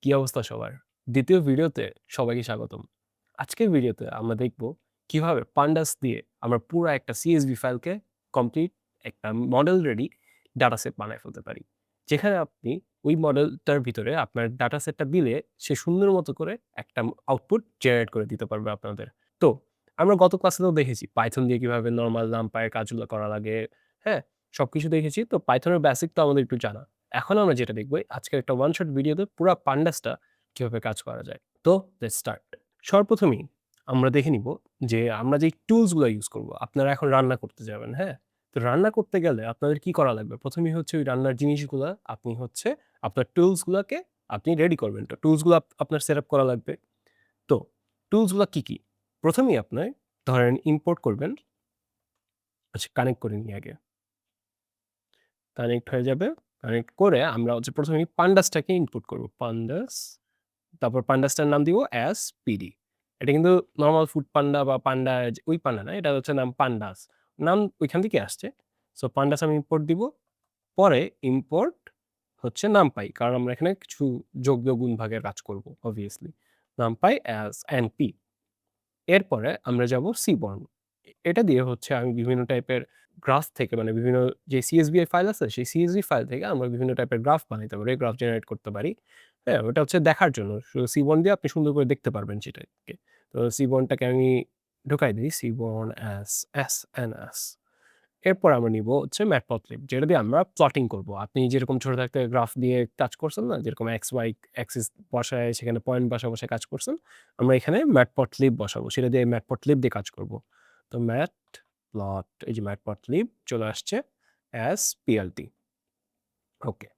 কি অবস্থা সবার? দ্বিতীয় ভিডিওতে সবাইকে স্বাগতম। আজকের ভিডিওতে আমরা দেখব কিভাবে pandas দিয়ে আমরা পুরা একটা CSV ফাইলকে কমপ্লিট একটা মডেল রেডি ডাটা সেট বানায় ফেলতে পারি। যেখানে আপনি ওই মডেলটার ভিতরে আপনার ডাটা সেটটা দিলে সে সুন্দর মতো করে একটা আউটপুট জেনারেট করে দিতে পারবে আপনাদের। তো আমরা গত ক্লাসেও দেখেছি Python দিয়ে কিভাবে নরমাল NumPy এর কাজগুলো করা লাগে, হ্যাঁ? সবকিছু দেখেছি। তো Python এর বেসিক তো আমাদের একটু জানা। এখন আমরা যেটা দেখব আজকের একটা ওয়ান শট ভিডিওতে পুরা পান্ডাসটা কিভাবে কাজ করা যায়। তো লেটস স্টার্ট। সর্বপ্রথমেই আমরা দেখে নিব যে আমরা যে টুলস গুলা ইউজ করব। আপনারা এখন রান্না করতে যাবেন, হ্যাঁ? তো রান্না করতে গেলে আপনাদের কি করা লাগবে? প্রথমেই হচ্ছে ওই রান্নার জিনিসগুলা আপনি হচ্ছে আপনার টুলস গুলাকে আপনি রেডি করবেন। তো টুলস গুলা আপনার সেটআপ করা লাগবে। তো টুলস গুলা কি, কি? প্রথমেই আপনার ধরেন ইম্পোর্ট করবেন। আচ্ছা, কানেক্ট করে নিই আগে। কানেক্ট হয়ে যাবে। কানেক্ট করে আমরা হচ্ছে প্রথমেই পান্ডাসটাকে ইনপুট করব। পান্ডাস, তারপর পান্ডাসটার নাম দিব অ্যাজ পিডি। এটা কিন্তু নরমাল ফুড পান্ডা বা পান্ডা ওই পান্ডা না, এটা হচ্ছে নাম পান্ডাস। নাম ওইখান থেকে আসছে। সো পান্ডাস আমি ইম্পোর্ট দিব। পরে ইম্পোর্ট হচ্ছে নামপাই। কারণ আমরা এখানে কিছু যোগ, বিয়োগ, গুণ, ভাগের কাজ করব obviously। NumPy as NP. এরপরে আমরা যাব সিবর্ন। এটা দিয়ে হচ্ছে আমি বিভিন্ন টাইপের গ্রাফ থেকে মানে বিভিন্ন যে CSV ফাইল আছে সেই CSV ফাইল থেকে আমরা বিভিন্ন টাইপের গ্রাফ বানাইতে পারি, গ্রাফ জেনারেট করতে পারি। হ্যাঁ? ওটা হচ্ছে দেখার জন্য। সিবর্ন দিয়ে আপনি সুন্দর করে দেখতে পারবেন সেটাকে। তো সিবর্নটাকে আমি ঢুকাই দেই। Seaborn as SNS. এরপর আমরা নিব হচ্ছে ম্যাটপ্লটলিব, যেটা দিয়ে আমরা প্লটিং করব। আপনি যেরকম ছোট থাকতে গ্রাফ দিয়ে কাজ করছেন না? যেরকম এক্স, ওয়াই অ্যাক্সিস বসায় সেখানে পয়েন্ট বসায় কাজ করছেন। আমরা এখানে ম্যাটপ্লটলিব বসাবো। সেটা দিয়ে ম্যাটপ্লটলিব দিয়ে কাজ করব। তো এই যে ম্যাটপ্লটলিব চলে আসছে অ্যাজ পিএলটি। ওকে।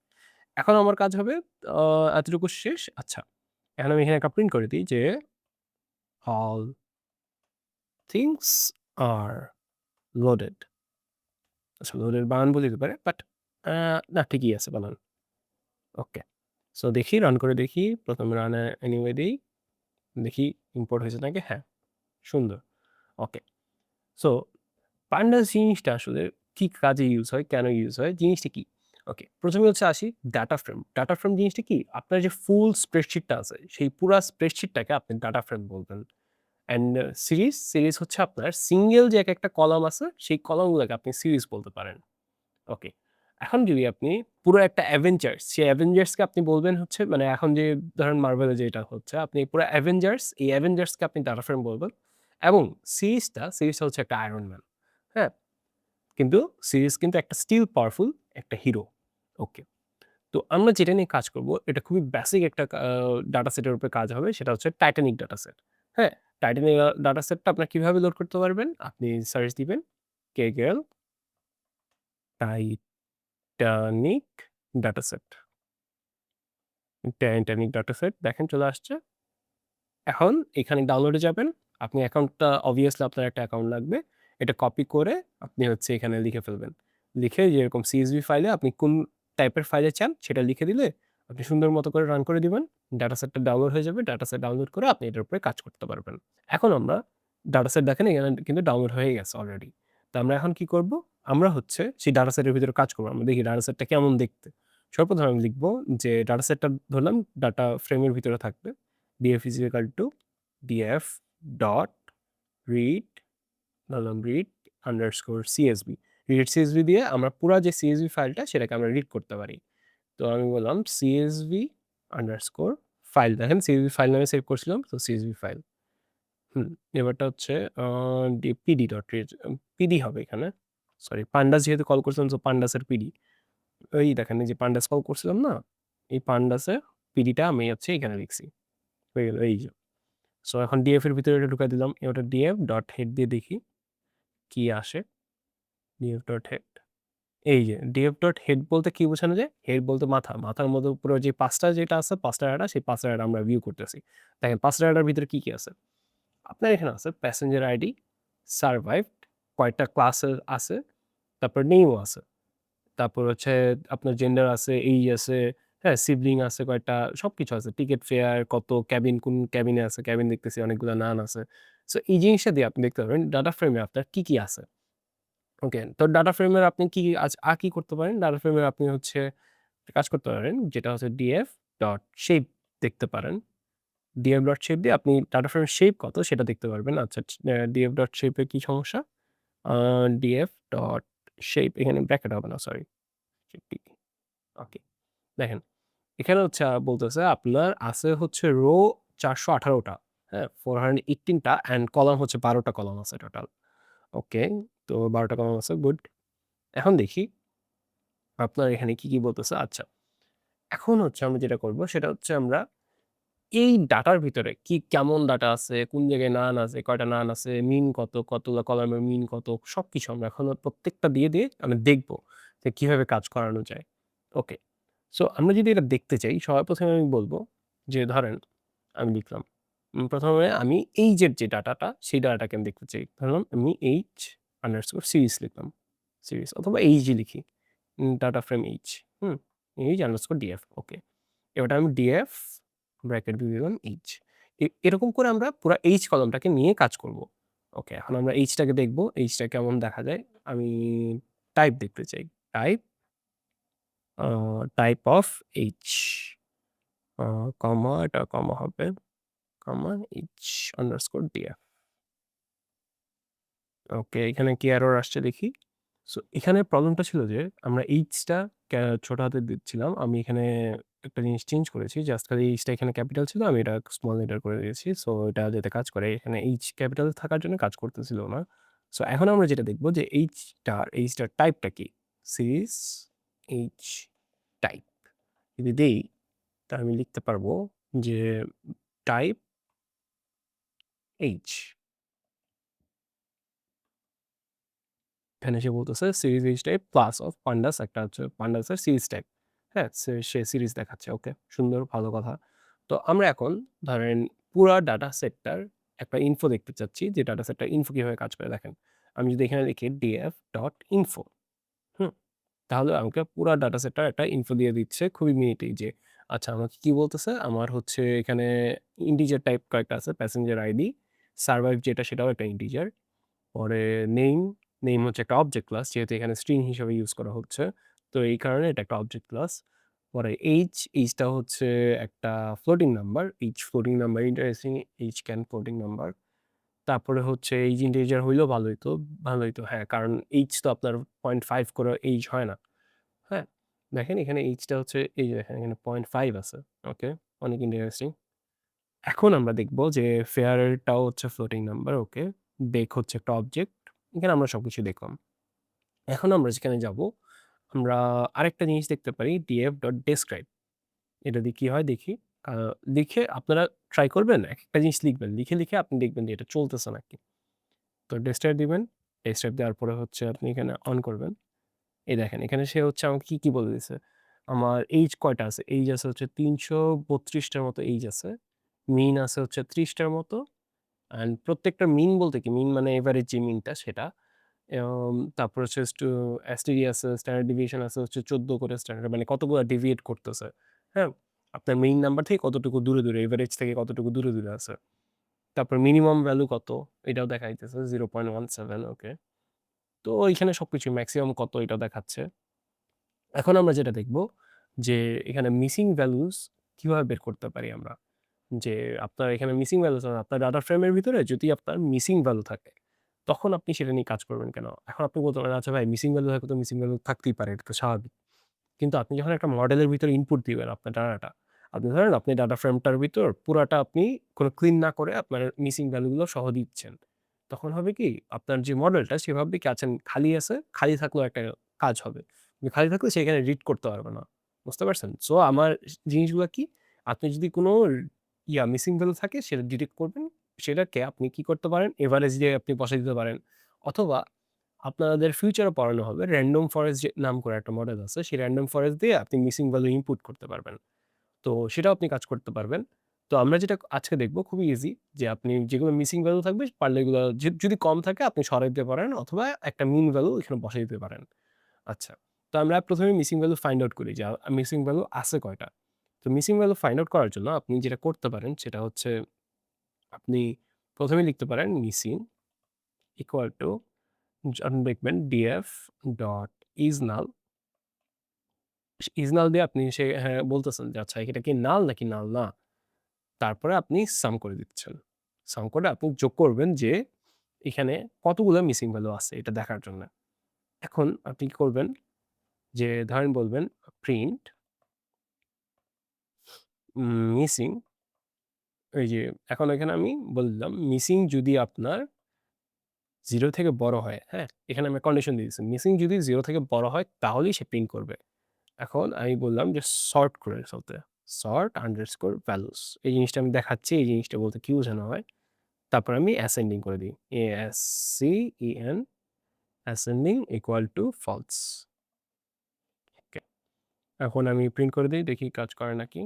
এখন আমার কাজ হবে আ এতটুকু শেষ। আচ্ছা। এখন আমি এখানে একটা প্রিন্ট করে দিই যে all things are loaded। আচ্ছা, লোডের বানান ভুল হতে পারে। বাট আ না, ঠিকই আছে বানান। ওকে। সো দেখি, রান করে দেখি। ১ম রানে এনিওয়ে দেই। দেখি ইম্পোর্ট হয়েছে নাকি? হ্যাঁ, সুন্দর। ওকে। সো পান্ডাস জিনিসটা আসলে কি কাজে ইউজ হয়, কেন ইউজ হয়, জিনিসটা কি? ওকে। ১ম এ হচ্ছে আসি ডাটা ফ্রেম। ডাটা ফ্রেম জিনিসটা কি? আপনার যে ফুল স্প্রেডশিটটা আছে, সেই পুরা স্প্রেডশিটটাকে আপনি ডাটা ফ্রেম বলবেন। অ্যান্ড সিরিজ হচ্ছে আপনার সিঙ্গেল যে একেকটা কলাম আছে, সেই কলামগুলোকে আপনি সিরিজ বলতে পারেন। ওকে। এখন যদি আপনি পুরো একটা অ্যাভেঞ্জার্স, সেই অ্যাভেঞ্জার্সকে আপনি বলবেন হচ্ছে মানে এখন যে ধরেন মার্ভেলে যেটা হচ্ছে, আপনি পুরো অ্যাভেঞ্জার্স, এই অ্যাভেঞ্জার্সকে আপনি ডাটা ফ্রেম বলবেন এবং সিরিজটা হচ্ছে একটা আয়রন ম্যান। হ্যাঁ? কিন্তু সিরিজ কিন্তু একটা স্টিল পাওয়ারফুল একটা হিরো। ওকে। তো আমরা যেটা নিয়ে কাজ করব এটা খুবই বেসিক একটা ডাটা সেটের উপরে কাজ হবে। সেটা হচ্ছে টাইটানিক ডাটা সেট। হ্যাঁ? টাইটানিক ডাটা সেটটা আপনারা কিভাবে লোড করতে পারবেন? আপনি সার্চ দিবেন Kaggle টাইটানিক ডাটাসেট। টাইটানিক ডাটাসেট দেখেন চলে আসছে। এখন এখানে ডাউনলোডে যাবেন। আপনি অ্যাকাউন্টটা obviously আপনার একটা অ্যাকাউন্ট লাগবে। এটা কপি করে আপনি হচ্ছে এখানে লিখে ফেলবেন। লিখে যেরকম CSV ফাইলে আপনি কোন টাইপের ফাইলে চান সেটা লিখে দিলে আপনি সুন্দর মতো করে রান করে দিবেন। ডাটাসেটটা ডাউনলোড হয়ে যাবে। ডাটাসেট ডাউনলোড করে আপনি এটার উপরে কাজ করতে পারবেন। এখন আমরা ডাটাসেট দেখেন এখানে কিন্তু ডাউনলোড হয়ে গেছে অলরেডি। তো আমরা এখন কি করব? আমরা হচ্ছে সেই ডাটাসেটের ভিতরে কাজ করব। আমরা দেখি ডাটাসেটটা কেমন দেখতে। সর্বপ্রথম আমি লিখব যে ডাটাসেটটা ধরলাম ডাটা ফ্রেমের ভিতরে থাকবে। df is equal to df dot read read underscore csv। read csv দিয়ে আমরা পুরা যে csv ফাইলটা সেটাকে আমরা রিড করতে পারি। তো আমি বললাম csv underscore ফাইল, দেখেন csv ফাইল নামে সেভ করছিলাম, তো csv ফাইল। এবারটা হচ্ছে pd ডট রিড, পিডি হবে এখানে। সরি, পান্ডাস যেহেতু কল করছিলাম তো পান্ডাসের পিডি। ওই দেখেন এই যে পান্ডাস কল করছিলাম না, এই পান্ডাসের পিডিটা আমি হচ্ছে এখানে লিখছি। হয়ে গেল এই যে। সো এখন ডিএফ এর ভিতরে এটা ঢুকাই দিলাম। ওটা ডিএফ ডট হেড দিয়ে দেখি কি আসে। ডিএফ ডট হেড, এই যে ডিএফ ডট হেড বলতে কি বোঝানো যায়? হেড বলতে মাথা। মাথার মধ্যে পুরো যে ৫টা যেটা আছে, ৫টা ডাটা, সেই ৫টা ডাটা আমরা ভিউ করতেছি। দেখেন ৫টা ডাটার ভিতরে কি, কি আছে? আপনার এখানে আছে প্যাসেঞ্জার আইডি, সারভাইভড, কয়টা ক্লাস আছে, তারপর নেমও আছে। তারপর হচ্ছে আপনার জেন্ডার আছে, এইজ আছে, হ্যাঁ? সিবলিং আছে কয়টা, সবকিছু আছে। টিকেট ফেয়ার, কত ক্যাবিন, কোন ক্যাবিনে আছে, ক্যাবিন দেখতেছি অনেকগুলা নান আছে। সো এই জিনিসটা দিয়ে আপনি দেখতে পারবেন ডাটা ফ্রেমে আপনার কি, কি আছে। ওকে। তো ডাটা ফ্রেমের আপনি কি আর কি করতে পারেন? ডাটা ফ্রেমের আপনি হচ্ছে একটা কাজ করতে পারেন যেটা হচ্ছে df.shape। দেখতে পারেন। df.shape দিয়ে আপনি ডাটা ফ্রেমের শেপ কত সেটা দেখতে পারবেন। আচ্ছা df.shape এ কি সমস্যা? আ df.shape এখানে ব্র্যাকেট হবে না, সরি। ওকে। দেখেন, এখানে হচ্ছে বলতেছে আপনার আছে হচ্ছে রো ৪১৮ টা, হ্যাঁ? 418 টা অ্যান্ড কলাম হচ্ছে ১২ টা কলাম আছে টোটাল। ওকে। তো ১২ টা কলাম আছে, গুড। এখন দেখি আপনার এখানে কি বলতেছে? আচ্ছা। এখন হচ্ছে আমরা যেটা করব সেটা হচ্ছে আমরা এই ডাটার ভিতরে কেমন ডাটা আছে, কোন জায়গায় নান আছে, কয়টা নান আছে, মিন কত, কতগুলা কলামের মিন কত, সবকিছু আমরা এখন প্রত্যেকটা দিয়ে আমরা দেখব যে কিভাবে কাজ করানো যায়। ওকে। সো আমরা যদি এটা দেখতে চাই, সবার ১ম এ আমি বলব যে ধরেন আমি লিখলাম। ১ম এ আমি এইচের যে ডাটাটা, সেই ডাটাটাকে আমি দেখতে চাই। ধরলাম আমি h_series লিখলাম। সিরিজ অথবা এইচ লিখি। Data frame H. Hmm? h_df, okay. এবার আমি df ব্র্যাকেট দিয়ে দিলাম এইচ। এরকম করে আমরা পুরা এইচ কলামটাকে নিয়ে কাজ করব। ওকে, এখন আমরা এইচটাকে দেখব। এইচটা কেমন দেখা যায়? আমি টাইপ দেখতে চাই। Type uh type of H uh comma, এটা কমা হবে। কমা h_df। ওকে, এখানে কি এরর আসছে দেখি। সো এখানে প্রবলেমটা ছিল যে আমরা এইচটা ছোট হাতের দিচ্ছিলাম। আমি এখানে একটা জিনিস চেঞ্জ করেছি। জাস্ট খালি এইচটা এখানে ক্যাপিটাল ছিল। আমি এটা স্মল লেটার করে দিয়েছি। সো এটা যাতে কাজ করে। এখানে এইচ ক্যাপিটাল থাকার জন্য কাজ করতেছিল না। সো এখন আমরা যেটা দেখব যে এইচটার টাইপটা কি? Series H type. যদি দেই, তাহলে আমি লিখতে পারবো যে টাইপ এইচ। এখানে সে বলতেছে series H type class of pandas, একটা হচ্ছে পান্ডাসের সিরিজ টাইপ। হ্যাঁ? সে সিরিজ দেখাচ্ছে। ওকে, সুন্দর, ভালো কথা। তো আমরা এখন ধরেন পুরা ডাটা সেটটার একটা ইনফো দেখতে চাচ্ছি যে ডাটা সেটটার ইনফো কিভাবে কাজ করে দেখেন। আমি যদি এখানে লিখি df.info, হুম? তাহলে আমাকে পুরা ডাটা সেটটার একটা ইনফো দিয়ে দিচ্ছে খুবই মিনিটেই যে আচ্ছা আমাকে কি বলতেছে? আমার হচ্ছে এখানে ইন্টিজার টাইপ কয়েকটা আছে, প্যাসেঞ্জার আইডি, সারভাইভ যেটা সেটাও একটা ইন্টিজার। পরে নেম, নেম হচ্ছে একটা অবজেক্ট ক্লাস যেহেতু এখানে স্ট্রিং হিসেবে ইউজ করা হচ্ছে। তো এই কারণে এটা একটা অবজেক্ট ক্লাস। পরে এইচটা হচ্ছে একটা floating number. H floating number interesting, H can floating number. তারপরে হচ্ছে এইচ ইন্টিজার হইলেও ভালো হইতো। ভালো হইতো, হ্যাঁ, কারণ এইচ তো আপনার 0.5 করে এইচ হয় না। হ্যাঁ? দেখেন এখানে এইচটা হচ্ছে এই যে দেখেন এখানে 0.5 আছে। ওকে, অনেক ইন্টারেস্টিং। এখন আমরা দেখব যে ফেয়ারটাও হচ্ছে ফ্লোটিং নাম্বার, ওকে। বেক হচ্ছে একটা অবজেক্ট। এখানে আমরা সবকিছু দেখলাম। এখন আমরা যেখানে যাব, আমরা আরেকটা জিনিস দেখতে পারি df.describe। এটা দিয়ে কি হয় দেখি। আ লিখে আপনারা ট্রাই করবেন, একেকটা জিনিস লিখবেন। লিখে আপনি দেখবেন যে এটা চলতেছে নাকি। তো describe দিবেন। describe দেওয়ার পরে হচ্ছে আপনি এখানে অন করবেন। এই দেখেন এখানে সে হচ্ছে আমাকে কি বলে দিছে। আমার এইজ কয়টা আছে? এইজ আছে হচ্ছে ৩৩২ টার মতো এইজ আছে। মিন আছে হচ্ছে ৩০ টার মতো। অ্যান্ড প্রত্যেকটা মিন বলতে কি? মিন মানে এভারেজ যে মিনটা সেটা। তারপর হচ্ছে এসটিডি আছে, স্ট্যান্ডার্ড ডেভিয়েশন আছে হচ্ছে ১৪ করে স্ট্যান্ডার্ড, মানে কতগুলা ডেভিয়েট করতেছে। হ্যাঁ? আপনার মেইন নাম্বার থেকে কতটুকু দূরে, এভারেজ থেকে কতটুকু দূরে আছে। তারপর মিনিমাম ভ্যালু কত এটাও দেখাইতেছে 0.17, ওকে। তো এইখানে সবকিছু মেক্সিমাম কত এটাও দেখাচ্ছে। এখন আমরা যেটা দেখব যে এখানে মিসিং ভ্যালুস কিভাবে বের করতে পারি আমরা? যে আপনার এখানে মিসিং ভ্যালুস আপনার ডাটা ফ্রেমের ভিতরে যদি আপনার মিসিং ভ্যালু থাকে, তখন আপনি সেটা নিয়ে কাজ করবেন কেন? এখন আপনি বলতে পারেন, "আচ্ছা ভাই মিসিং ভ্যালু থাকলে তো মিসিং ভ্যালু থাকতেই পারে। এটা তো স্বাভাবিক।" কিন্তু আপনি যখন একটা মডেলের ভিতরে ইনপুট দিবেন আপনার ডাটাটা, আপনি ধরেন আপনি ডাটা ফ্রেমটার ভিতর পুরাটা আপনি কোন ক্লিন না করে আপনার মিসিং ভ্যালু গুলো সহ দিচ্ছেন। তখন হবে কি? আপনার যে মডেলটা সে ভাববে কি আচ্ছা খালি আছে, খালি থাকলেও একটা কাজ হবে। কিন্তু খালি থাকলে সে এখানে রিড করতে পারবে না। বুঝতে পারছেন? সো আমার জিনিসগুলা কি? আপনি যদি কোন মিসিং ভ্যালু থাকে সেটা ডিটেক্ট করবেন। সেটাকে আপনি কি করতে পারেন? এভারেজ দিয়ে আপনি বসায় দিতে পারেন। অথবা আপনাদের ফিউচারে পড়ানো হবে র‍্যান্ডম ফরেস্ট যে নাম করে একটা মডেল আছে। সেই র‍্যান্ডম ফরেস্ট দিয়ে আপনি মিসিং ভ্যালু ইনপুট করতে পারবেন। তো সেটাও আপনি কাজ করতে পারবেন। তো আমরা যেটা আজকে দেখব খুবই ইজি যে আপনি যেগুলো মিসিং ভ্যালু থাকবে পারলে এগুলো যদি কম থাকে আপনি সরাই দিতে পারেন অথবা একটা মিন ভ্যালু এখানে বসাই দিতে পারেন। আচ্ছা। তো আমরা ১ম এ মিসিং ভ্যালু ফাইন্ড আউট করি যে মিসিং ভ্যালু আছে কয়টা। তো মিসিং ভ্যালু ফাইন্ড আউট করার জন্য আপনি যেটা করতে পারেন সেটা হচ্ছে আপনি ১ম এ লিখতে পারেন মিসিং ইকুয়াল টু যখন দেখবেন df ডট ইজনাল, ইজনাল দিয়ে আপনি হ্যাঁ, বলতেছেন যে আচ্ছা এটা কি নাল নাকি নাল না? তারপরে আপনি সাম করে দিচ্ছেন। সাম করে আপনি যোগ করবেন যে এখানে কতগুলা মিসিং ভ্যালু আছে এটা দেখার জন্য। এখন আপনি কি করবেন যে ধরেন বলবেন প্রিন্ট মিসিং এই যে এখন এখানে আমি বললাম মিসিং যদি আপনার 0 থেকে বড় হয়, হ্যাঁ? এখানে আমি কন্ডিশন দিয়ে দিচ্ছি। মিসিং যদি 0 থেকে বড় হয় তাহলেই সে প্রিন্ট করবে। এখন আমি বললাম যে সর্ট করে ফেলতে। Sort underscore values. এই জিনিসটা আমি দেখাচ্ছি, এই জিনিসটা বলতে কি বোঝানো হয়? তারপর আমি অ্যাসেন্ডিং করে দিই। ASCEN ascending equal to false. Okay. এখন আমি প্রিন্ট করে দেই, দেখি কাজ করে নাকি?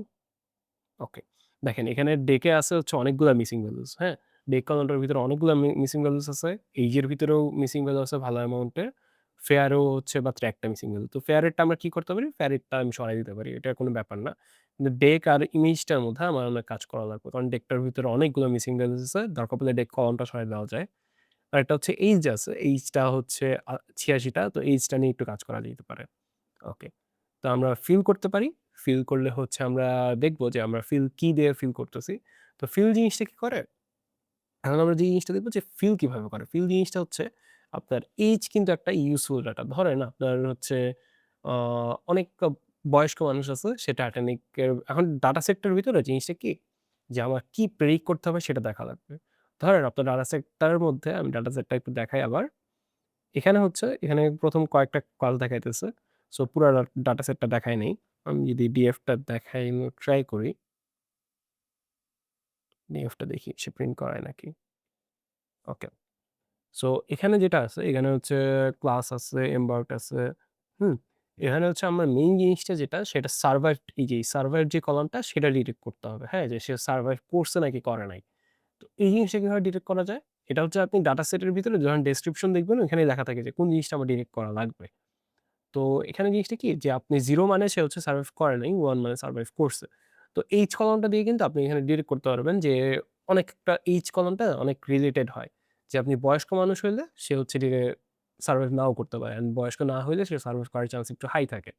ওকে। দেখেন এখানে ডেকে আছে হচ্ছে অনেকগুলা মিসিং ভ্যালুস, হ্যাঁ? ডেক কলমটার ভিতরে অনেকগুলা মিসিং ভ্যালুস আছে। এইজের ভিতরেও মিসিং ভ্যালু আছে ভালো অ্যামাউন্টের। ফেয়ারেও হচ্ছে মাত্র একটা মিসিং ভ্যালু। তো ফেয়ারেরটা আমরা কি করতে পারি? ফেয়ারেরটা আমি সরাই দিতে পারি। এটা কোনো ব্যাপার না। কিন্তু ডেক আর ইমেজটার মধ্যে আমার অনেক কাজ করা লাগবে। কারণ ডেকটার ভিতরে অনেকগুলো মিসিং ভ্যালুস আছে। দরকার পড়লে ডেক কলমটা সরাই দেওয়া যায়। আরেকটা হচ্ছে এইজ আছে। এইজটা হচ্ছে ৮৬ টা। তো এইজটা নিয়ে একটু কাজ করা যেতে পারে। ওকে। তো আমরা ফিল করতে পারি। ফিল করলে হচ্ছে আমরা দেখব যে আমরা ফিল কি দিয়ে ফিল করতেছি। তো ফিল জিনিসটা কি করে? এখন আমরা যে জিনিসটা দেখব যে ফিল কিভাবে করে। ফিল জিনিসটা হচ্ছে আপনার এইজ কিন্তু একটা ইউজফুল ডাটা। ধরেন আপনার হচ্ছে আ অনেক বয়স্ক মানুষ আছে সে টাইটানিক এর এখন ডাটা সেটটার ভিতরে জিনিসটা কি? যে আমার কি প্রেডিক্ট করতে হবে সেটা দেখা লাগবে। ধরেন আপনার ডাটা সেটটার মধ্যে আমি ডাটা সেটটা একটু দেখাই আবার। এখানে হচ্ছে এখানে ১ম কয়েকটা কল দেখাইতেছে। সো পুরা ডাটা সেটটা দেখায় নাই। আমি যদি ডিএফ টা দেখাইতে ট্রাই করি, ডিএফ টা দেখি সে প্রিন্ট করায় নাকি। ওকে। সো এখানে যেটা আছে এখানে হচ্ছে ক্লাস আছে, এমবার্ক আছে, হুম? এখানে হচ্ছে আমার মেইন জিনিসটা যেটা সেটা সার্ভাইভ এই যে সার্ভাইভ যে কলামটা সেটা ডিটেক্ট করতে হবে, হ্যাঁ? যে সে সার্ভাইভ করছে নাকি করে নাই। তো এই জিনিসটা কিভাবে ডিটেক্ট করা যায়? এটা হচ্ছে আপনি ডাটা সেটের ভিতরে যখন ডেসক্রিপশন দেখবেন ওখানেই লেখা থাকে যে কোন জিনিসটা আমার ডিটেক্ট করা লাগবে। তো এখানে জিনিসটা কি যে আপনি 0 মানে সে হচ্ছে সার্ভাইভ করে নাই, 1 মানে সার্ভাইভ করছে। তো এইচ কলামটা দিয়ে কিন্তু আপনি এখানে ডিরেক্ট করতে পারবেন যে অনেকটা এইচ কলামটা অনেক রিলেটেড হয়। যে আপনি বয়স্ক মানুষ হইলে সে হচ্ছে সার্ভাইভ নাও করতে পারে। অ্যান্ড বয়স্ক না হইলে সে সার্ভাইভ করার চান্স একটু হাই থাকে।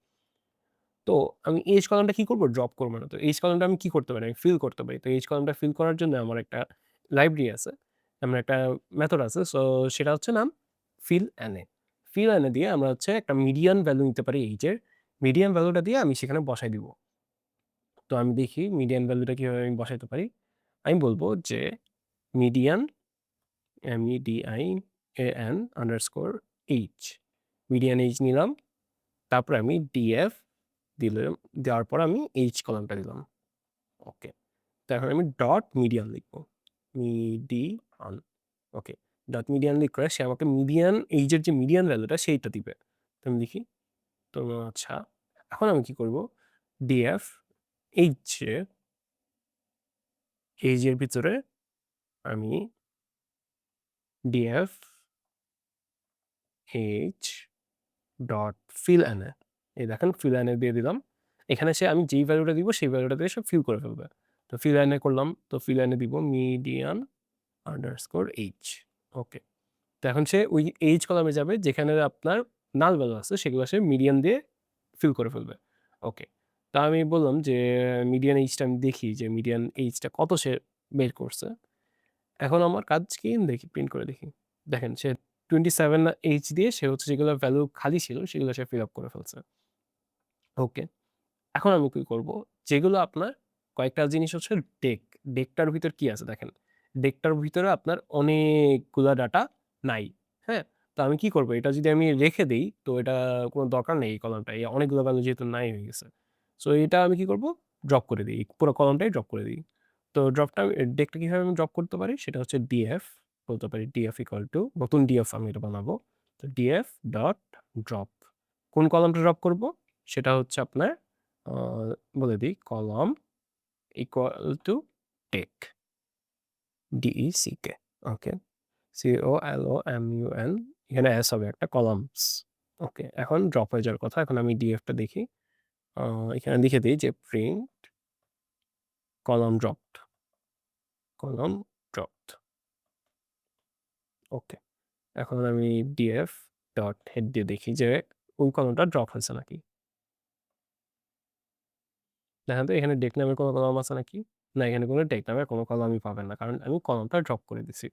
তো আমি এইচ কলামটা কি করব? ড্রপ করব না। তো এইচ কলামটা আমি কি করতে পারি? আমি ফিল করতে পারি। তো এইচ কলামটা ফিল করার জন্য আমার একটা লাইব্রেরি আছে। আমার একটা মেথড আছে। সো সেটা হচ্ছে নাম fill NA। fill NA দিয়ে আমরা হচ্ছে একটা মিডিয়ান ভ্যালু নিতে পারি এইচ এর। মিডিয়ান ভ্যালুটা দিয়ে আমি সেখানে বসায় দিব। তো আমি দেখি মিডিয়ান ভ্যালুটা কিভাবে আমি বসাইতে পারি। আমি বলব যে median MEDIAN underscore H. Median H নিলাম। তারপরে আমি ডিএফ দিলাম। দেওয়ার পর আমি এইচ কলামটা দিলাম। ওকে। তো এখন আমি ডট মিডিয়ান লিখব। মিডিয়ান। ওকে। ডট মিডিয়ান লিখলে সে আমাকে মিডিয়ান এইজের যে মিডিয়ান ভ্যালুটা সেইটা দিবে। তো আমি লিখি। তো আচ্ছা। এখন আমি কি করব? ডিএফ এইচে এইজের ভিতরে আমি DF H dot fill NA এই দেখেন fill NA দিয়ে দিলাম। এখানে সে আমি যেই ভ্যালুটা দিব সেই ভ্যালুটা দিয়ে সে ফিল করে ফেলবে। তো fill NA করলাম। তো fill NA দিব মিডিয়ান আন্ডারস্কোর এইচ। ওকে। তো এখন সে ওই এইজ কলামে যাবে যেখানে আপনার নাল ভ্যালু আছে সেগুলো সে মিডিয়ান দিয়ে ফিল করে ফেলবে। ওকে। তা আমি বললাম যে মিডিয়ান এইজটা আমি দেখি যে মিডিয়ান এইজটা কত সে বের করছে। এখন আমার কাজ কি দেখি প্রিন্ট করে দেখি। দেখেন সে 27 এইচ দিয়ে সে হচ্ছে যেগুলো ভ্যালু খালি ছিল সেগুলো সে ফিল আপ করে ফেলছে। ওকে। এখন আমি কি করব? যেগুলো আপনার কয়েকটা জিনিস হচ্ছে ডেক। ডেকটার ভিতর কি আছে দেখেন। ডেকটার ভিতরে আপনার অনেকগুলা ডাটা নাই। হ্যাঁ? তো আমি কি করব? এটা যদি আমি রেখে দেই তো এটা কোন দরকার নেই এই কলামটা। এই অনেকগুলো ভ্যালু যেহেতু নাই হয়ে গেছে। সো এটা আমি কি করব? ড্রপ করে দেই। পুরো কলামটাই ড্রপ করে দিই। তো ড্রপটা ডেকটা কিভাবে আমি ড্রপ করতে পারি? সেটা হচ্ছে ডিএফ বলতে পারি ডিএফ ইকুয়াল টু নতুন ডিএফ আমি এটা বানাবো। তো ডিএফ ডট ড্রপ। কোন কলামটা ড্রপ করব? সেটা হচ্ছে আপনার আ বলে দিই কলাম ইকুয়াল টু টেক DECK ওকে। COLOMUN এখানে S হবে একটা কলামস। ওকে। এখন ড্রপ হয়ে যাওয়ার কথা। এখন আমি DF টা দেখি। আ এখানে লিখে দেই যে print column dropped, column dropped. Okay. এখন আমি DF ডট হেড দিয়ে দেখি যে ওই কলামটা ড্রপ হয়েছে নাকি। দেখেন তো এখানে ডেক নামের কোনো কলাম আছে নাকি? না এখানে কোনো টেক নামের কোনো কলামই পাবেন না। কারণ আমি কলামটা ড্রপ করে দিছি।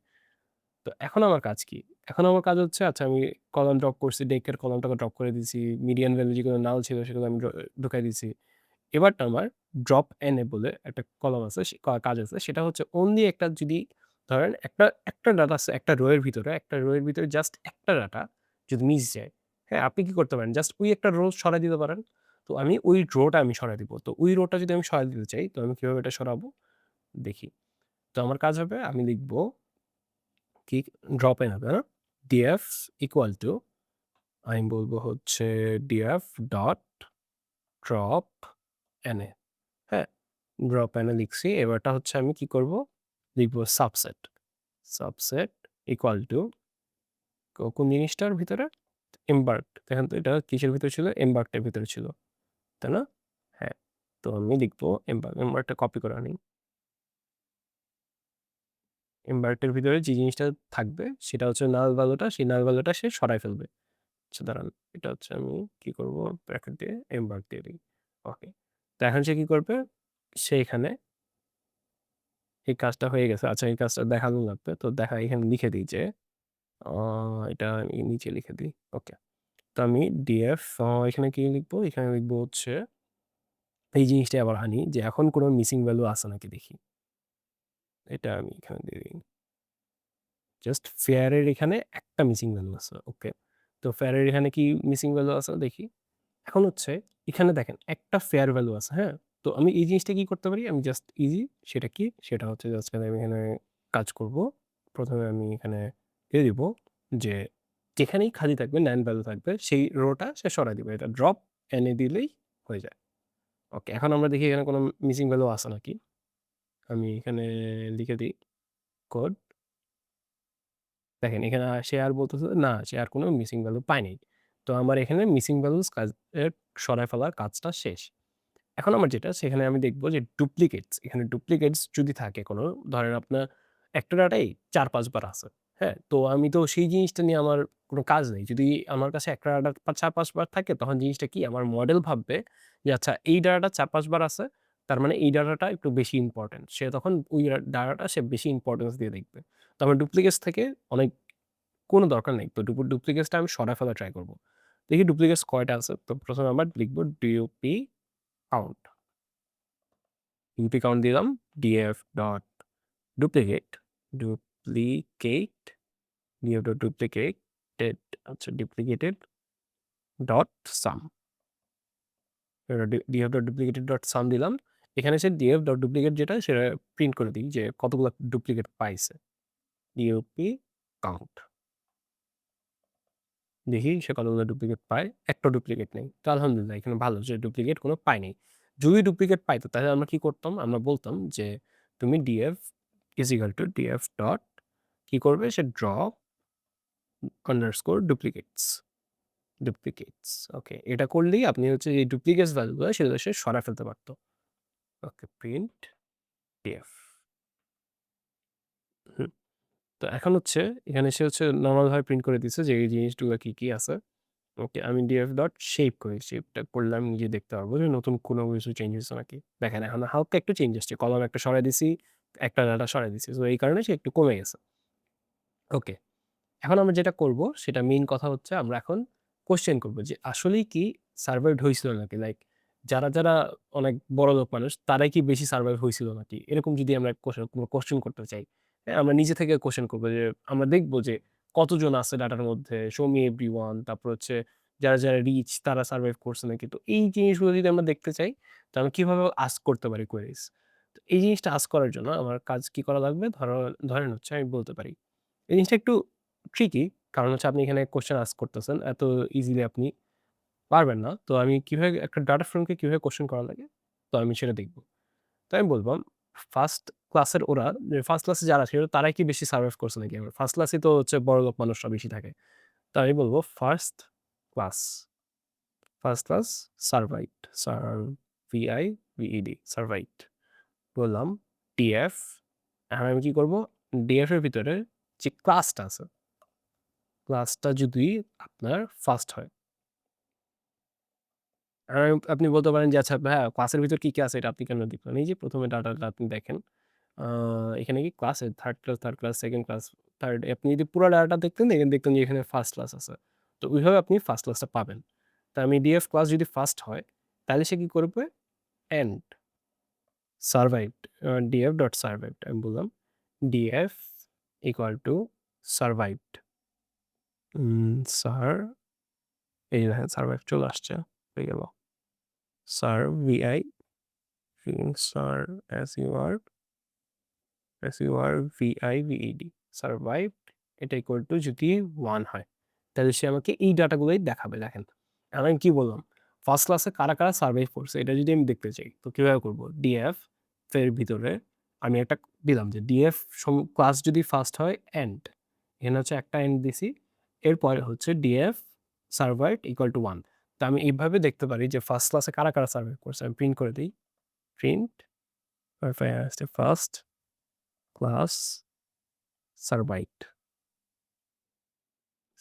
তো এখন আমার কাজ কি? এখন আমার কাজ হচ্ছে আচ্ছা আমি কলাম ড্রপ করছি, ডেকের কলামটাকে ড্রপ করে দিছি। মিডিয়ান ভ্যালু যেগুলো নাল ছিল সেগুলো আমি ঢুকাই দিছি। এবারটা আমার ড্রপ এনে বলে একটা কলাম আছে, কাজ আছে। সেটা হচ্ছে অনলি একটা যদি ধরেন একটা ডাটা আছে একটা রো এর ভিতরে, একটা রো এর ভিতরে জাস্ট একটা ডাটা যদি মিস যায়, হ্যাঁ? আপনি কি করতে পারেন? জাস্ট ওই একটা রো সরায় দিতে পারেন। তো আমি ওই রোটা আমি সরায় দিব। তো ওই রোটা যদি আমি সরায় দিতে চাই, তো আমি কিভাবে এটা সরাবো? দেখি। তো আমার কাজ হবে আমি লিখব কি ড্রপ এন হবে, না? ডিএফ ইকুয়াল টু আমি বলব হচ্ছে ডিএফ ডট ড্রপ এনএ, হ্যাঁ? ড্রপ এনে লিখছি। এবারটা হচ্ছে আমি কি করব? লিখব সাবসেট। সাবসেট ইকুয়াল টু কোন জিনিসটার ভিতরে? এমবার্কড। দেখেন তো এটা কিসের ভিতরে ছিল? এমবার্কড এর ভিতরে ছিল। তাই না? হ্যাঁ। তো আমি লিখব এমবার্কডটা কপি করে আনি। এমবার্কড এর ভিতরে যে জিনিসটা থাকবে সেটা হচ্ছে নাল ভ্যালুটা, সেই নাল ভ্যালুটা সে সরায় ফেলবে। আচ্ছা দাঁড়ান, এটা হচ্ছে আমি কি করব? ব্র্যাকেট দিয়ে এমবার্ক দিয়ে দিই। ওকে। তো এখন সে কি করবে? সে এখানে এই কাজটা হয়ে গেছে। আচ্ছা এই কাজটা দেখানো লাগবে। তো এখানে লিখে দিই যে আ এটা আমি নিচে লিখে দিই। ওকে। তো আমি ডিএফ এখানে কি লিখবো? এখানে লিখবো হচ্ছে এই জিনিসটাই আবার আনি যে এখন কোনো মিসিং ভ্যালু আছে নাকি দেখি। এটা আমি এখানে দিয়ে দিই। জাস্ট ফেয়ার এর এখানে একটা মিসিং ভ্যালু আছে। ওকে। তো ফেয়ার এর এখানে কি মিসিং ভ্যালু আছে দেখি। এখন হচ্ছে এখানে দেখেন একটা ফেয়ার ভ্যালু আছে, হ্যাঁ? তো আমি এই জিনিসটা কি করতে পারি? আমি জাস্ট ইজি সেটা কি? সেটা হচ্ছে জাস্ট আমি এখানে কাজ করব। ১ম এ আমি এখানে দিয়ে দিব যে যেখানেই খালি থাকবে NaN ভ্যালু থাকবে সেই রোটা সে সরায় দিবে। এটা ড্রপ এনে দিলেই হয়ে যায়। ওকে, এখন আমরা দেখি এখানে কোনো মিসিং ভ্যালু আছে নাকি? আমি এখানে লিখে দিই কোড। দেখেন এখানে সে আর বলতেছে না সে আর কোনো মিসিং ভ্যালু পায় নাই। তো আমার এখানে মিসিং ভ্যালুস সরায় ফেলার কাজটা শেষ। এখন আমার যেটা সেখানে আমি দেখব যে ডুপ্লিকেটস, এখানে ডুপ্লিকেটস যদি থাকে কোনো ধরেন আপনার একটা ডাটাই ৪-৫ বার আছে। হ্যাঁ? তো আমি তো সেই জিনিসটা নিয়ে আমার কোনো কাজ নেই। যদি আমার কাছে একটা ডাটা ৪-৫ বার থাকে তখন জিনিসটা কি আমার মডেল ভাববে যে আচ্ছা এই ডাটাটা ৪-৫ বার আছে। তার মানে এই ডাটাটা একটু বেশি ইম্পোর্টেন্ট। সে তখন ওই ডাটাটা সে বেশি ইম্পোর্টেন্স দিয়ে দেখবে। তো আমার ডুপ্লিকেটস থেকে অনেক কোনো দরকার নেই। তো ডুপ্লিকেটসটা আমি সরায় ফেলার ট্রাই করব। দেখি ডুপ্লিকেটস কয়টা আছে। তো ১ম এ আমরা লিখব ডিওপি কাউন্ট। ইউপি কাউন্ট দিলাম DF dot duplicate duplicate DF dot duplicated আচ্ছা duplicated dot sum DF dot duplicated dot sum দিলাম। এখানে সে ডিএফ ডট ডুপ্লিকেট যেটা সেটা প্রিন্ট করে দিই যে কতগুলো ডুপ্লিকেট পাইছে। ডিওপি কাউন্ট দেখি সে কতগুলো ডুপ্লিকেট পায়। একটা ডুপ্লিকেট নেই। তো আলহামদুলিল্লাহ এখানে ভালো যে ডুপ্লিকেট কোনো পায় নাই। যদি ডুপ্লিকেট পাইতো তাহলে আমরা কি করতাম? আমরা বলতাম যে তুমি DF is equal to DF dot কি করবে? সে ড্রপ আন্ডারস্কোর ডুপ্লিকেটস। ওকে। এটা করলেই আপনি হচ্ছে এই ডুপ্লিকেটস ভ্যালুগুলো সেগুলো সে সরায় ফেলতে পারত। Okay print DF. হুম। তো এখন হচ্ছে এখানে সে হচ্ছে নরমাল ভাবে প্রিন্ট করে দিছে যে এই জিনিসগুলো কি আছে। ওকে আমি ডিএফ ডট শেপ করি। শেপটা করলে আমি নিজে দেখতে পারবো যে নতুন কোনো কিছু চেঞ্জ হইছে নাকি। দেখেন এখন হালকা একটু চেঞ্জ আসছে। কলাম একটা সরায় দিছি, একটা ডাটা সরায় দিছি। সো এই কারণে সে একটু কমে গেছে। ওকে। এখন আমরা যেটা করব সেটা মেইন কথা হচ্ছে আমরা এখন কোয়েশ্চেন করব যে আসলেই কি সারভাইভড হইছিল নাকি? লাইক যারা অনেক বড়লোক মানুষ তারাই কি বেশি সারভাইভ হইছিল নাকি? এরকম যদি আমরা কোনো কোয়েশ্চেন করতে চাই, হ্যাঁ? আমরা নিজে থেকে কোয়েশ্চেন করব যে আমরা দেখব যে কতজন আছে ডাটার মধ্যে, শো মি এভরিওয়ান তারপর হচ্ছে যারা রিচ তারা সারভাইভ করছে নাকি? তো এই জিনিসগুলো যদি আমরা দেখতে চাই, তো আমরা কিভাবে আস্ক করতে পারি কোয়েরিজ? তো এই জিনিসটা আস্ক করার জন্য আমার কাজ কি করা লাগবে? ধরেন হচ্ছে আমি বলতে পারি। এই জিনিসটা একটু ট্রিকি। কারণ হচ্ছে আপনি এখানে কোয়েশ্চেন আস্ক করতেছেন। এত ইজিলি আপনি পারবেন না। তো আমি কিভাবে একটা ডাটা ফ্রেমকে কিভাবে কোয়েশ্চেন করা লাগে? তো আমি সেটা দেখব। তো আমি বললাম ফার্স্ট ক্লাসের ওরা যে ফার্স্ট ক্লাসে যারা ছিল তারাই কি বেশি সারভাইভ করছে নাকি? আমার ফার্স্ট ক্লাসেই তো হচ্ছে বড়লোক মানুষরা বেশি থাকে। তো আমি বলব ক্লাস, ফার্স্ট ক্লাস সারভাইভড সারভাইভড বললাম ডিএফ এখন আমি কি করব? ডিএফ এর ভিতরে যে ক্লাসটা আছে, ক্লাসটা যদি আপনার ফার্স্ট হয় আর আপনি বলতে পারেন যে, "আচ্ছা ভাইয়া ক্লাসের ভিতর কি আছে এটা আপনি কেন দেখলেন?" এই যে ১ম এ ডাটাটা আপনি দেখেন। আ এখানে কি ক্লাসে 3rd class, 2nd class, 3rd আপনি যদি পুরা ডাটাটা দেখতেন, এখানে দেখতেন যে এখানে 1st ক্লাস আছে। তো ওইভাবে আপনি 1st ক্লাসটা পাবেন। তো আমি ডিএফ ক্লাস যদি 1st হয়, তাহলে সে কি করবে? And survived DF dot survived আমি বললাম ডিএফ ইকুয়াল টু সারভাইভড সার এই যে দেখেন সারভাইভ চলে আসছে। হয়ে গেল। সার ভিআই সার S U R VIVED survived এটা ইকুয়াল টু যদি 1 হয় তাহলে সে আমাকে এই ডাটাগুলোই দেখাবে দেখেন। এখন আমি কি বললাম? ফার্স্ট ক্লাসে কারা সারভাইভ করছে এটা যদি আমি দেখতে চাই তো কিভাবে করব? ডিএফ এর ভিতরে আমি একটা দিলাম যে ডিএফ ক্লাস যদি ফার্স্ট হয় এন্ড এখানে হচ্ছে একটা এন্ড দিছি। এরপরে হচ্ছে ডিএফ সারভাইভড ইকুয়াল টু 1 তো আমি এইভাবে দেখতে পারি যে ফার্স্ট ক্লাসে কারা সারভাইভ করছে। আমি প্রিন্ট করে দেই। প্রিন্ট ফার্স্ট ক্লাস সারভাইভড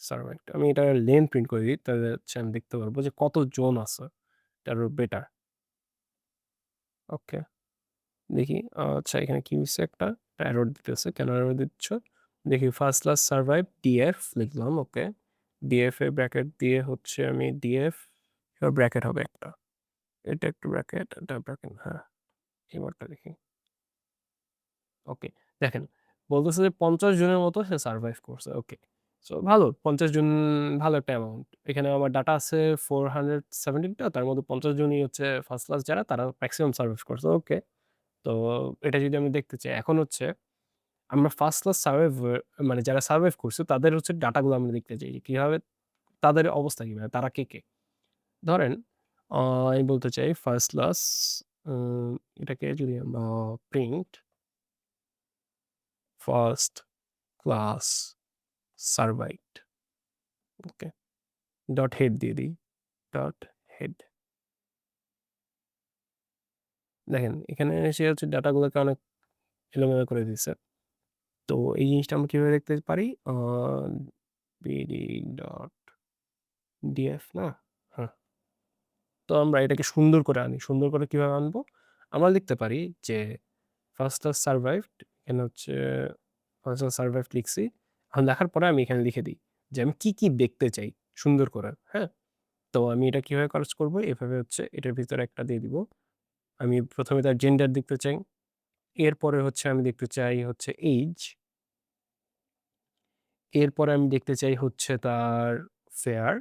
সারভাইভড আমি এটার লেন প্রিন্ট করে দিই তাহলে হচ্ছে আমি দেখতে পারবো যে কত জন আছে। এটা আরো বেটার। ওকে দেখি আচ্ছা এখানে কি হইছে একটা এরর দিতেছে। কেন এরর দিচ্ছ? দেখি ফার্স্ট ক্লাস সারভাইভ ডিএফ লিখলাম ওকে। ডিএফ এর ব্র্যাকেট দিয়ে হচ্ছে আমি ডিএফ এবার ব্র্যাকেট হবে একটা। এটা একটু ব্র্যাকেট, এটা ব্র্যাকেট হ্যাঁ, এবারটা দেখি। ওকে দেখেন বলতেছে যে ৫০ জনের মতো সে সারভাইভ করছে। ওকে। সো ভালো ৫০ জন ভালো একটা অ্যামাউন্ট। এখানে আমার ডাটা আছে 417 টা তার মধ্যে ৫০ জনই হচ্ছে ফার্স্ট ক্লাস যারা তারা মেক্সিমাম সার্ভাইভ করছে। ওকে। তো এটা যদি আমি দেখতে চাই এখন হচ্ছে আমরা ফার্স্ট ক্লাস সার্ভাইভার মানে যারা সার্ভাইভ করছে তাদের হচ্ছে ডাটাগুলো আমরা দেখতে চাই যে কিভাবে তাদের অবস্থা কি? মানে তারা কে? ধরেন আ আমি বলতে চাই ফার্স্ট ক্লাস উম এটাকে যদি আমরা প্রিন্ট ফার্স্ট ক্লাস সারভাইভড ওকে। ডট হেড দিয়ে দিই। Dot head. দেখেন এখানে সে হচ্ছে ডাটাগুলোকে অনেক এলোমেলো করে দিছে। তো এই জিনিসটা আমরা কিভাবে দেখতে পারি? বিডি ডট ডিএফ না? হ্যাঁ। তো আমরা এটাকে সুন্দর করে আনি। সুন্দর করে কিভাবে আনবো? আমরা লিখতে পারি যে ফার্স্ট ক্লাস সারভাইভড এখানে হচ্ছে ফার্স্ট ক্লাস সারভাইভড লিখছি। এখন লেখার পরে আমি এখানে লিখে দিই যে আমি কি দেখতে চাই সুন্দর করে, হ্যাঁ? তো আমি এটা কিভাবে কাজ করব? এভাবে হচ্ছে এটার ভিতরে একটা দিয়ে দিব। আমি ১ম এ তার জেন্ডার দেখতে চাই। এরপরে হচ্ছে আমি দেখতে চাই হচ্ছে এইজ। এরপরে আমি দেখতে চাই হচ্ছে তার ফেয়ার।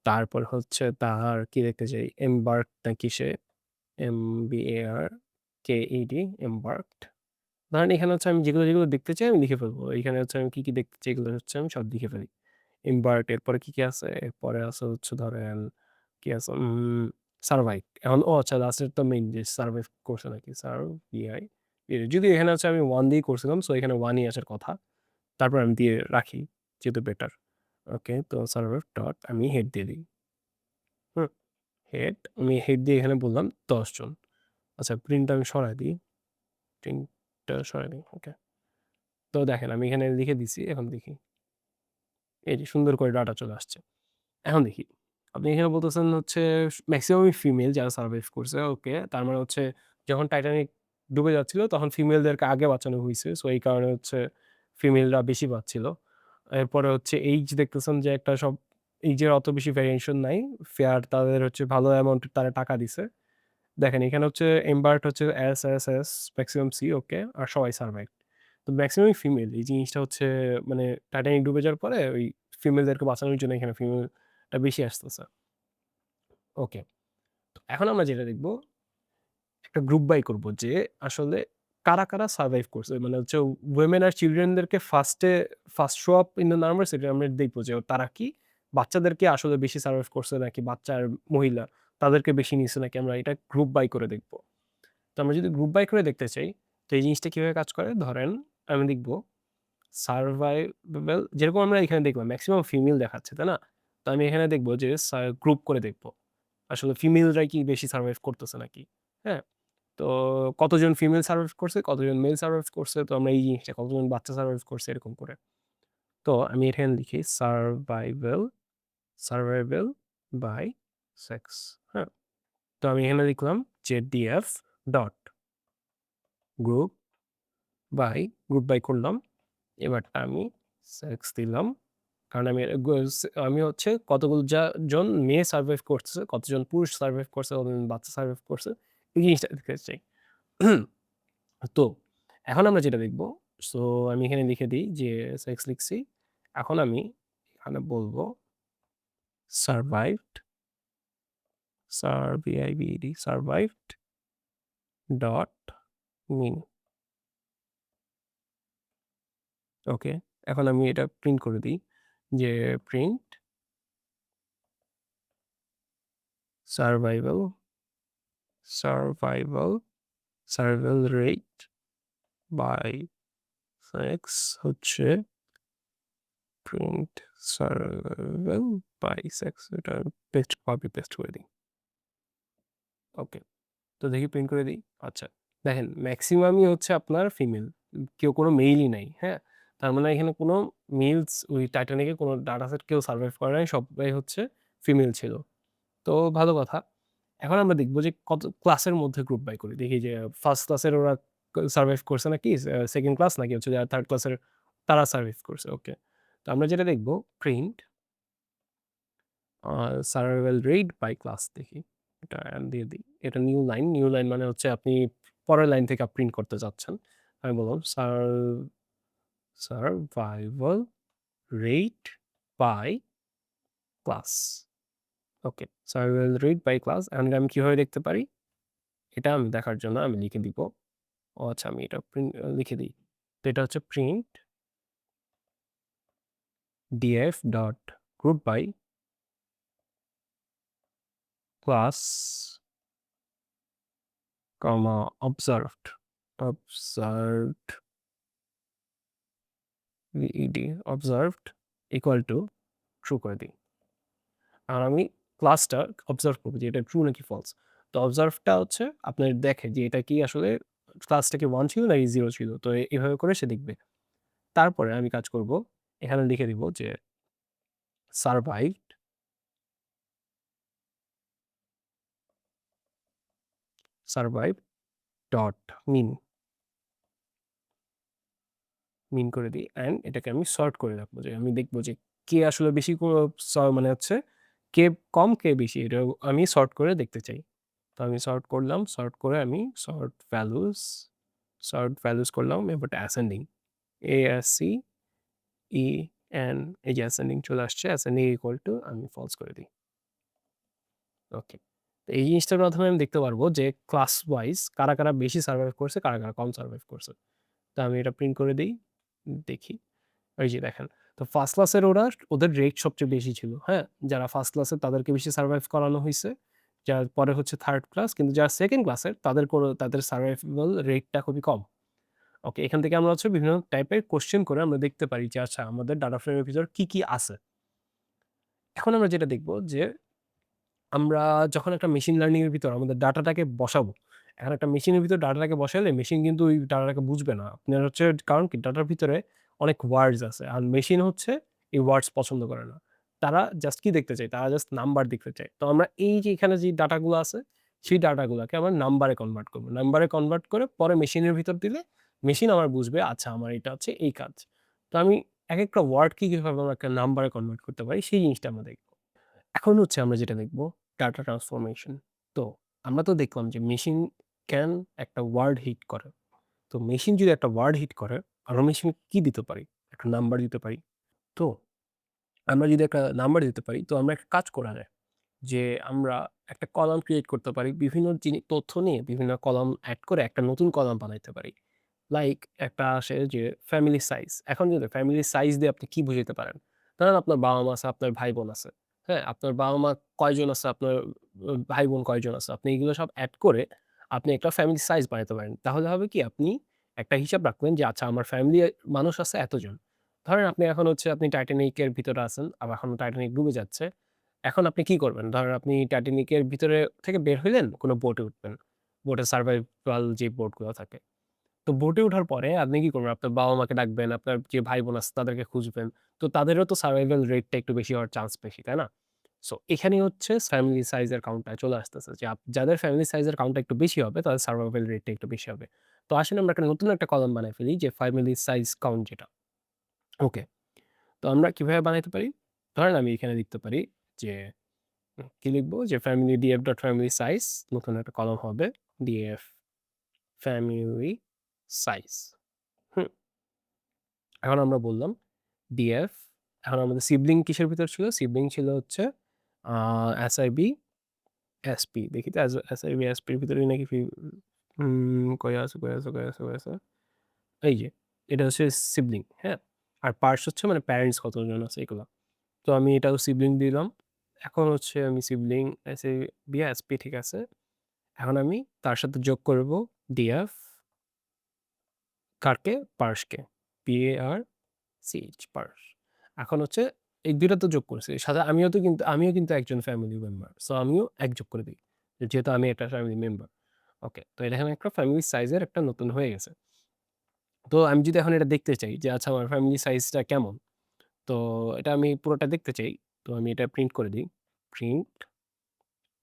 তারপর হচ্ছে তার কি দেখতে চাই? এমবার্ক নাকি সে? এমবিএআরকেইডি এমবার্কড। ধরেন এখানে হচ্ছে আমি যেগুলো দেখতে চাই আমি লিখে ফেলবো। এখানে হচ্ছে আমি কি দেখতে চাই এগুলো হচ্ছে আমি সব লিখে ফেলি। এমবার্কড এরপরে কি আছে? এরপরে আছে হচ্ছে ধরেন কি আছে? সারভাইভ। এখন ও আচ্ছা লাস্টের তো মেইন যে সারভাইভ করছে নাকি? সারভিআই যদিও এখানে হচ্ছে আমি 1 দিয়েই করছিলাম। সো এখানে 1 ই আসার কথা। তারপর আমি দিয়ে রাখি যেহেতু বেটার। ওকে তো সারভাইভ ডট আমি হেড দিয়ে দিই। হুম? হেড আমি হেড দিয়ে এখানে বললাম ১০ জন। আচ্ছা প্রিন্টটা আমি সরায় দিই। প্রিন্টটা সরাই দিই। ওকে। তো দেখেন আমি এখানে লিখে দিছি। এখন দেখি। এই যে সুন্দর করে ডাটা চলে আসছে। এখন দেখি। আপনি এখানে বলতেছেন হচ্ছে মেক্সিমামই ফিমেল যারা সারভাইভ করছে। ওকে। তার মানে হচ্ছে যখন টাইটানিক ডুবে যাচ্ছিল তখন ফিমেলদেরকে আগে বাঁচানো হইছে। সো এই কারণে হচ্ছে ফিমেলরা বেশি বাঁচছিল। এরপরে হচ্ছে এইজ দেখতেছেন যে একটা সব এইজের অত বেশি ভেরিয়েশন নাই। ফেয়ার তাদের হচ্ছে ভালো অ্যামাউন্ট তারা টাকা দিছে। দেখেন এখানে হচ্ছে এমবার্ট হচ্ছে S, S, S, maximum C okay আর সবাই সারভাইভ। তো মেক্সিমামই ফিমেল। এই জিনিসটা হচ্ছে মানে টাইটানিক ডুবে যাওয়ার পরে ওই ফিমেলদেরকে বাঁচানোর জন্য এখানে ফিমেলটা বেশি আসতেছে। ওকে। তো এখন আমরা যেটা দেখব একটা গ্রুপ বাই করব যে আসলে কারা সারভাইভ করছে। মানে হচ্ছে ওমেন আর চিলড্রেনদেরকে first show up in the numbers এটা আমরা দেখব যে তারা কি বাচ্চাদেরকে আসলে বেশি সারভাইভ করছে নাকি বাচ্চা আর মহিলা তাদেরকে বেশি নিছে নাকি আমরা এটা গ্রুপ বাই করে দেখব। তো আমরা যদি গ্রুপ বাই করে দেখতে চাই, তো এই জিনিসটা কিভাবে কাজ করে? ধরেন আমি লিখব সারভাইভেবল যেরকম আমরা এখানে দেখলাম মেক্সিমাম ফিমেল দেখাচ্ছে, তাই না? তো আমি এখানে দেখব যে গ্রুপ করে দেখব। আসলে ফিমেলরাই কি বেশি সারভাইভ করতেছে নাকি? হ্যাঁ? তো কতজন ফিমেল সারভাইভ করছে, কতজন মেল সারভাইভ করছে, তো আমরা এই জিনিসটা কতজন বাচ্চা সারভাইভ করছে এরকম করে। তো আমি এখানে লিখি সারভাইভাল বাই সেক্স, হ্যাঁ? তো আমি এখানে লিখলাম যে df dot group group by করলাম। এবারটা আমি সেক্স দিলাম। কারণ আমি হচ্ছে কতগুলো জন মেয়ে সারভাইভ করছে, কতজন পুরুষ সারভাইভ করছে, কতজন বাচ্চা সারভাইভ করছে, এই জিনিসটা দেখতে চাই। তো এখন আমরা যেটা দেখব, সো আমি এখানে লিখে দিই যে সেক্স লিখছি। এখন আমি এখানে বলব সারভাইভড, সারভাইভড ডট মিন। ওকে। এখন আমি এটা প্রিন্ট করে দিই যে print survival survival survival rate by sex হচ্ছে প্রিন্ট সার্ভাইভাল বাই সেক্স। এটা কপি পেস্ট করে দিই। ওকে। তো দেখি প্রিন্ট করে দিই। আচ্ছা, দেখেন ম্যাক্সিমামই হচ্ছে আপনার ফিমেল। কেউ কোনো মেইলই নাই, হ্যাঁ? তার মানে এখানে কোনো মেলস ওই টাইটানিকে কোনো ডাটা সেট কেউ সারভাইভ করে নাই। সবাই হচ্ছে ফিমেল ছিল। তো ভালো কথা। এখন আমরা দেখব যে কত ক্লাসের মধ্যে গ্রুপ বাই করি। দেখি যে ফার্স্ট ক্লাসের ওরা সারভাইভ করছে নাকি, সেকেন্ড ক্লাস নাকি হচ্ছে যারা থার্ড ক্লাসের তারা সারভাইভ করছে। ওকে। তো আমরা যেটা দেখব print survival rate by class দেখি। এটা দিয়ে দিই। এটা নিউ লাইন মানে হচ্ছে আপনি পরের লাইন থেকে প্রিন্ট করতে চাচ্ছেন। আমি বললাম survival rate by class. Okay. Survival rate by class. এখন এটা আমি কিভাবে দেখতে পারি? এটা আমি দেখার জন্য আমি লিখে দিব। ও আচ্ছা, আমি এটা লিখে দিই। তো এটা হচ্ছে print df dot group by class comma observed observed equal to true করে দিই। আর আমি ক্লাসটা অবজার্ভ করব যে এটা ট্রু নাকি ফলস। তো অবজার্ভটা হচ্ছে আপনার দেখে যে এটা কি আসলে ক্লাসটা কি 1 ছিল নাকি 0 ছিল। তো এভাবে করে সে দেখবে। তারপরে আমি কাজ করব, এখানে লিখে দিব যে সারভাইভড সারভাইভ ডট মিন করে দিই অ্যান্ড এটাকে আমি সর্ট করে রাখবো যে আমি দেখব যে কে আসলে বেশি মানে হচ্ছে কে কম কে বেশি, এটা আমি সর্ট করে দেখতে চাই। তো আমি সর্ট করলাম, সর্ট করে আমি সর্ট ভ্যালুস করলাম, এবারটা অ্যাসেন্ডিং ASC EN, এই যে অ্যাসেন্ডিং চলে আসছে, অ্যাসেন্ডিং ইকুয়াল টু আমি ফলস করে দিই। ওকে। তো এই জিনিসটার মাধ্যমে আমি দেখতে পারবো যে ক্লাস ওয়াইজ কারা বেশি সার্ভাইভ করছে, কারা কম সার্ভাইভ করছে। তো আমি এটা প্রিন্ট করে দিই, দেখি। এই যে দেখেন, তো ফার্স্ট ক্লাসের ওদের রেট সবচেয়ে বেশি ছিল, হ্যাঁ? যারা ফার্স্ট ক্লাসের তাদেরকে বেশি সারভাইভ করানো হইছে। যার পরে হচ্ছে থার্ড ক্লাস, কিন্তু যারা সেকেন্ড ক্লাসের তাদের সারভাইভাল রেটটা খুবই কম। ওকে, এখান থেকে আমরা হচ্ছে বিভিন্ন টাইপের কোয়েশ্চেন করে আমরা দেখতে পারি যে আচ্ছা আমাদের ডাটা ফ্রেমের ভিতর কি আছে। এখন আমরা যেটা দেখব যে আমরা যখন একটা মেশিন লার্নিং এর ভিতর আমাদের ডাটাটাকে বসাবো, এখন একটা মেশিনের ভিতর ডাটাটাকে বসাইলে মেশিন কিন্তু ওই ডাটাটাকে বুঝবে না। আপনার হচ্ছে কারণ কি ডাটার ভিতরে অনেক ওয়ার্ডস আছে। আর মেশিন হচ্ছে এই ওয়ার্ডস পছন্দ করে না। তারা জাস্ট কি দেখতে চায়? তারা জাস্ট নাম্বার দেখতে চায়। তো আমরা এই যে এখানে যে ডাটাগুলো আছে, সেই ডাটাগুলাকে আমরা নাম্বারে কনভার্ট করব। নাম্বারে কনভার্ট করে পরে মেশিনের ভিতর দিলে মেশিন আমার বুঝবে আচ্ছা আমার এটা হচ্ছে এই কাজ। তো আমি একেকটা ওয়ার্ডকে কিভাবে আমরা একটা নাম্বারে কনভার্ট করতে পারি সেই জিনিসটা আমরা দেখব। এখন হচ্ছে আমরা যেটা দেখব ডাটা ট্রান্সফরমেশন। তো আমরা তো দেখলাম যে মেশিন ক্যান একটা ওয়ার্ড হিট করে। তো মেশিন যদি একটা ওয়ার্ড হিট করে, আমরা মেশিন কি দিতে পারি? একটা নাম্বার দিতে পারি। তো আমরা যদি একটা নাম্বার দিতে পারি, তো আমরা একটা কাজ করা যায় যে আমরা একটা কলাম ক্রিয়েট করতে পারি। বিভিন্ন তথ্য নিয়ে বিভিন্ন কলাম এড করে একটা নতুন কলাম বানাইতে পারি। লাইক একটা আসে যে ফ্যামিলি সাইজ। এখন যদি ফ্যামিলি সাইজ দিয়ে আপনি কি বুঝাইতে পারেন? ধরেন আপনার বাবা-মা আছে, আপনার ভাই-বোন আছে। হ্যাঁ? আপনার বাবা-মা কয়জন আছে, আপনার ভাই-বোন কয়জন আছে। আপনি এগুলো সব এড করে আপনি একটা ফ্যামিলি সাইজ বানাইতে পারেন। তাহলে হবে কি আপনি একটা হিসাব রাখলেন যে আচ্ছা আমার ফ্যামিলি মানুষ আছে এতজন। ধরেন আপনি এখন হচ্ছে আপনি টাইটানিক এর ভিতরে আছেন, আবার এখন টাইটানিক ডুবে যাচ্ছে। এখন আপনি কি করবেন? ধরেন আপনি টাইটানিক এর ভিতরে থেকে বের হইলেন, কোন বোটে উঠবেন। বোটে সারভাইভাল যে বোটগুলো থাকে। তো বোটে ওঠার পরে আপনি কি করবেন? আপনার বাবা-মাকে ডাকবেন, আপনার যে ভাই-বোন আছে তাদেরকে খুঁজবেন। তো তাদেরও তো সারভাইভাল রেটটা একটু বেশি হওয়ার চান্স বেশি, তাই না? সো এখানে হচ্ছে ফ্যামিলি সাইজের কাউন্টটা চলে আসতেছে যে যাদের ফ্যামিলি সাইজের কাউন্টটা একটু বেশি হবে তাদের সারভাইভাল রেটটা একটু বেশি হবে। তো আসলে আমরা একটা নতুন একটা কলাম বানায় ফেলি যে ফ্যামিলি সাইজ কাউন্ট যেটা। ওকে। তো আমরা কিভাবে বানাইতে পারি? ধরেন আমি এখানে লিখতে পারি যে কি লিখবো? যে family DF dot family size নতুন একটা কলাম হবে ডিএফ ফ্যামিলি সাইজ। হুম? এখন আমরা বললাম ডিএফ এখন আমাদের সিবলিং কিসের ভিতর ছিল? সিবলিং ছিল হচ্ছে আ এসআইবি, এসপি দেখি তো এসআইবি, এসপির ভিতরেই নাকি কই আছে, কই আছে, কই আছে, কই আছে? এই যে এটা হচ্ছে সিবলিং, হ্যাঁ? আর পার্টস হচ্ছে মানে প্যারেন্টস কতজন আছে এগুলা। তো আমি এটাও সিবলিং দিলাম। এখন হচ্ছে আমি সিবলিং এসএবি, এসপি ঠিক আছে। এখন আমি তার সাথে যোগ করব ডিএফ কারকে? পার্সকে। PARCH parch. এখন হচ্ছে এই ২ টা তো যোগ করছি। সাথে আমিও কিন্তু একজন ফ্যামিলি মেম্বার। সো আমিও ১ যোগ করে দেই। যেহেতু আমি একটা ফ্যামিলি মেম্বার। ওকে। তো এটা এখানে একটা ফ্যামিলি সাইজের একটা নতুন হয়ে গেছে। তো আমি যদি এখন এটা দেখতে চাই যে আচ্ছা আমার ফ্যামিলি সাইজটা কেমন? তো এটা আমি পুরোটা দেখতে চাই। তো আমি এটা প্রিন্ট করে দেই। প্রিন্ট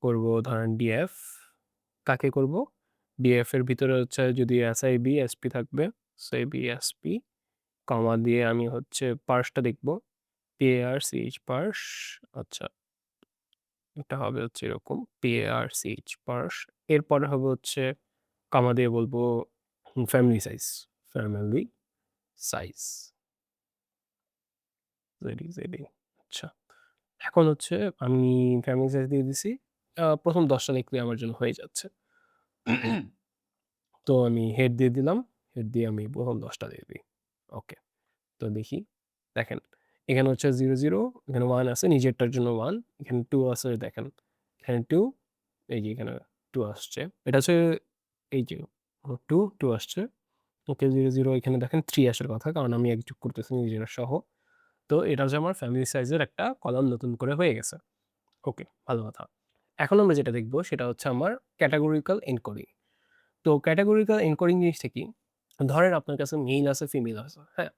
করব ধরেন ডিএফ কাকে করব? ডিএফ এর ভিতরে হচ্ছে যদি এসআইবি, এসপি থাকবে। এসআইবি, এসপি কমা দিয়ে আমি হচ্ছে পার্সটা দেখব। PARCH পার্স আচ্ছা এটা হবে হচ্ছে এরকম PARCH পার্স। এরপরে হবে হচ্ছে কমা দিয়ে বলব family size. Family size. JD. আচ্ছা। এখন হচ্ছে আমি ফ্যামিলি সাইজ দিয়ে দিছি। ১ম ১০ টা লিখলে আমার জন্য হয়ে যাচ্ছে। তো আমি হেড দিয়ে দিলাম। হেড দিয়ে আমি ১ম ১০ টা দিয়ে দিই। ওকে। তো দেখি। দেখেন এখানে হচ্ছে ০, ০ এখানে 1 আছে নিজেরটার জন্য 1 এখানে 2 আছে দেখেন। এখানে 2 এই যে এখানে 2 আসছে। এটা হচ্ছে এই যে 2 আসছে। ওকে ০, ০ এখানে দেখেন 3 আসার কথা। কারণ আমি এক যোগ করতেছি নিজের সহ। তো এটা হচ্ছে আমার ফ্যামিলি সাইজের একটা কলাম নতুন করে হয়ে গেছে। ওকে, ভালো কথা। এখন আমরা যেটা দেখব সেটা হচ্ছে আমার ক্যাটেগরিক্যাল এনকোডিং। তো ক্যাটেগরিক্যাল এনকোডিং জিনিসটা কি? ধরেন আপনার কাছে মেইল আছে, ফিমেল আছে, হ্যাঁ?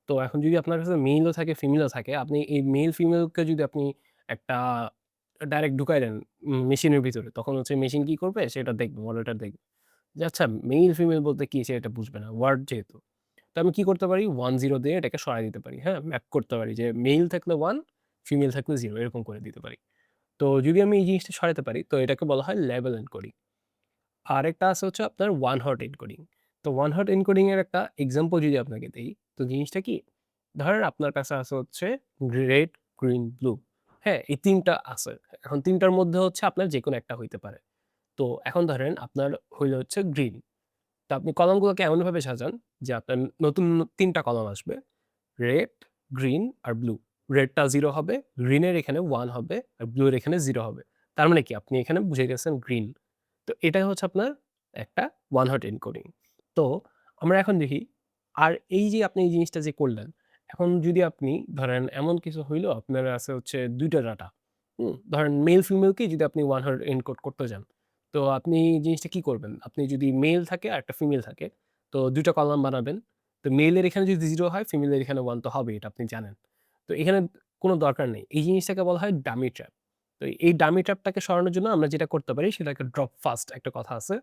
তো এখন যদি আপনার কাছে মেইলও থাকে, ফিমেলও থাকে, আপনি এই মেইল ফিমেলকে যদি আপনি একটা ডাইরেক্ট ঢুকায় দেন মেশিনের ভিতরে, তখন হচ্ছে মেশিন কি করবে? সেটা দেখবে, মনিটর দেখবে। যে আচ্ছা মেইল ফিমেল বলতে কি সে এটা বুঝবে না, ওয়ার্ড যেহেতু। তো আমি কি করতে পারি? 1-0 দিয়ে এটাকে সরায় দিতে পারি, হ্যাঁ? ম্যাপ করতে পারি যে মেইল থাকলে 1, ফিমেল থাকলে 0 এরকম করে দিতে পারি। তো যদি আমি এই জিনিসটা সরাতে পারি, তো এটাকে বলা হয় লেবেল এনকোডিং। আরেকটা আছে হচ্ছে আপনার ওয়ান হট এনকোডিং। তো ওয়ান হট এনকোডিং এর একটা এক্সাম্পল যদি আপনাকে দেই, তো জিনিসটা কি? ধরেন আপনার কাছে আছে হচ্ছে রেড, গ্রিন, ব্লু। হ্যাঁ? এই ৩ টা আছে। এখন ৩ টার মধ্যে হচ্ছে আপনার যেকোনো একটা হইতে পারে। তো এখন ধরেন আপনার হইলো হচ্ছে গ্রিন। তো আপনি কলামগুলোকে এমনভাবে সাজান যে আপনার নতুন ৩ টা কলাম আসবে। রেড, গ্রিন আর ব্লু। রেডটা 0 হবে, গ্রিনের এখানে 1 হবে, আর ব্লু এর এখানে 0 হবে। তার মানে কি? আপনি এখানে বুঝে গেছেন গ্রিন। তো এটাই হচ্ছে আপনার একটা ওয়ান হট এনকোডিং। তো আমরা এখন দেখি আর এই যে আপনি এই জিনিসটা যে করলেন, এখন যদি আপনি ধরেন এমন কিছু হইলো আপনার আছে হচ্ছে ২ টা ডাটা। ধরেন মেল ফিমেলকেই যদি আপনি ওয়ান হট এনকোড করতে যান, তো আপনি জিনিসটা কি করবেন? আপনি যদি মেল থাকে আর একটা ফিমেল থাকে, তো ২ টা কলাম বানাবেন। তো মেইলের এখানে যদি 0 হয়, ফিমেলের এখানে 1 তো হবেই, এটা আপনি জানেন। তো এখানে কোনো দরকার নেই। এই জিনিসটাকে বলা হয় ডামি ট্র্যাপ। তো এই ডামি ট্র্যাপটাকে সরানোর জন্য আমরা যেটা করতে পারি সেটাকে ড্রপ ফার্স্ট একটা কথা আছে।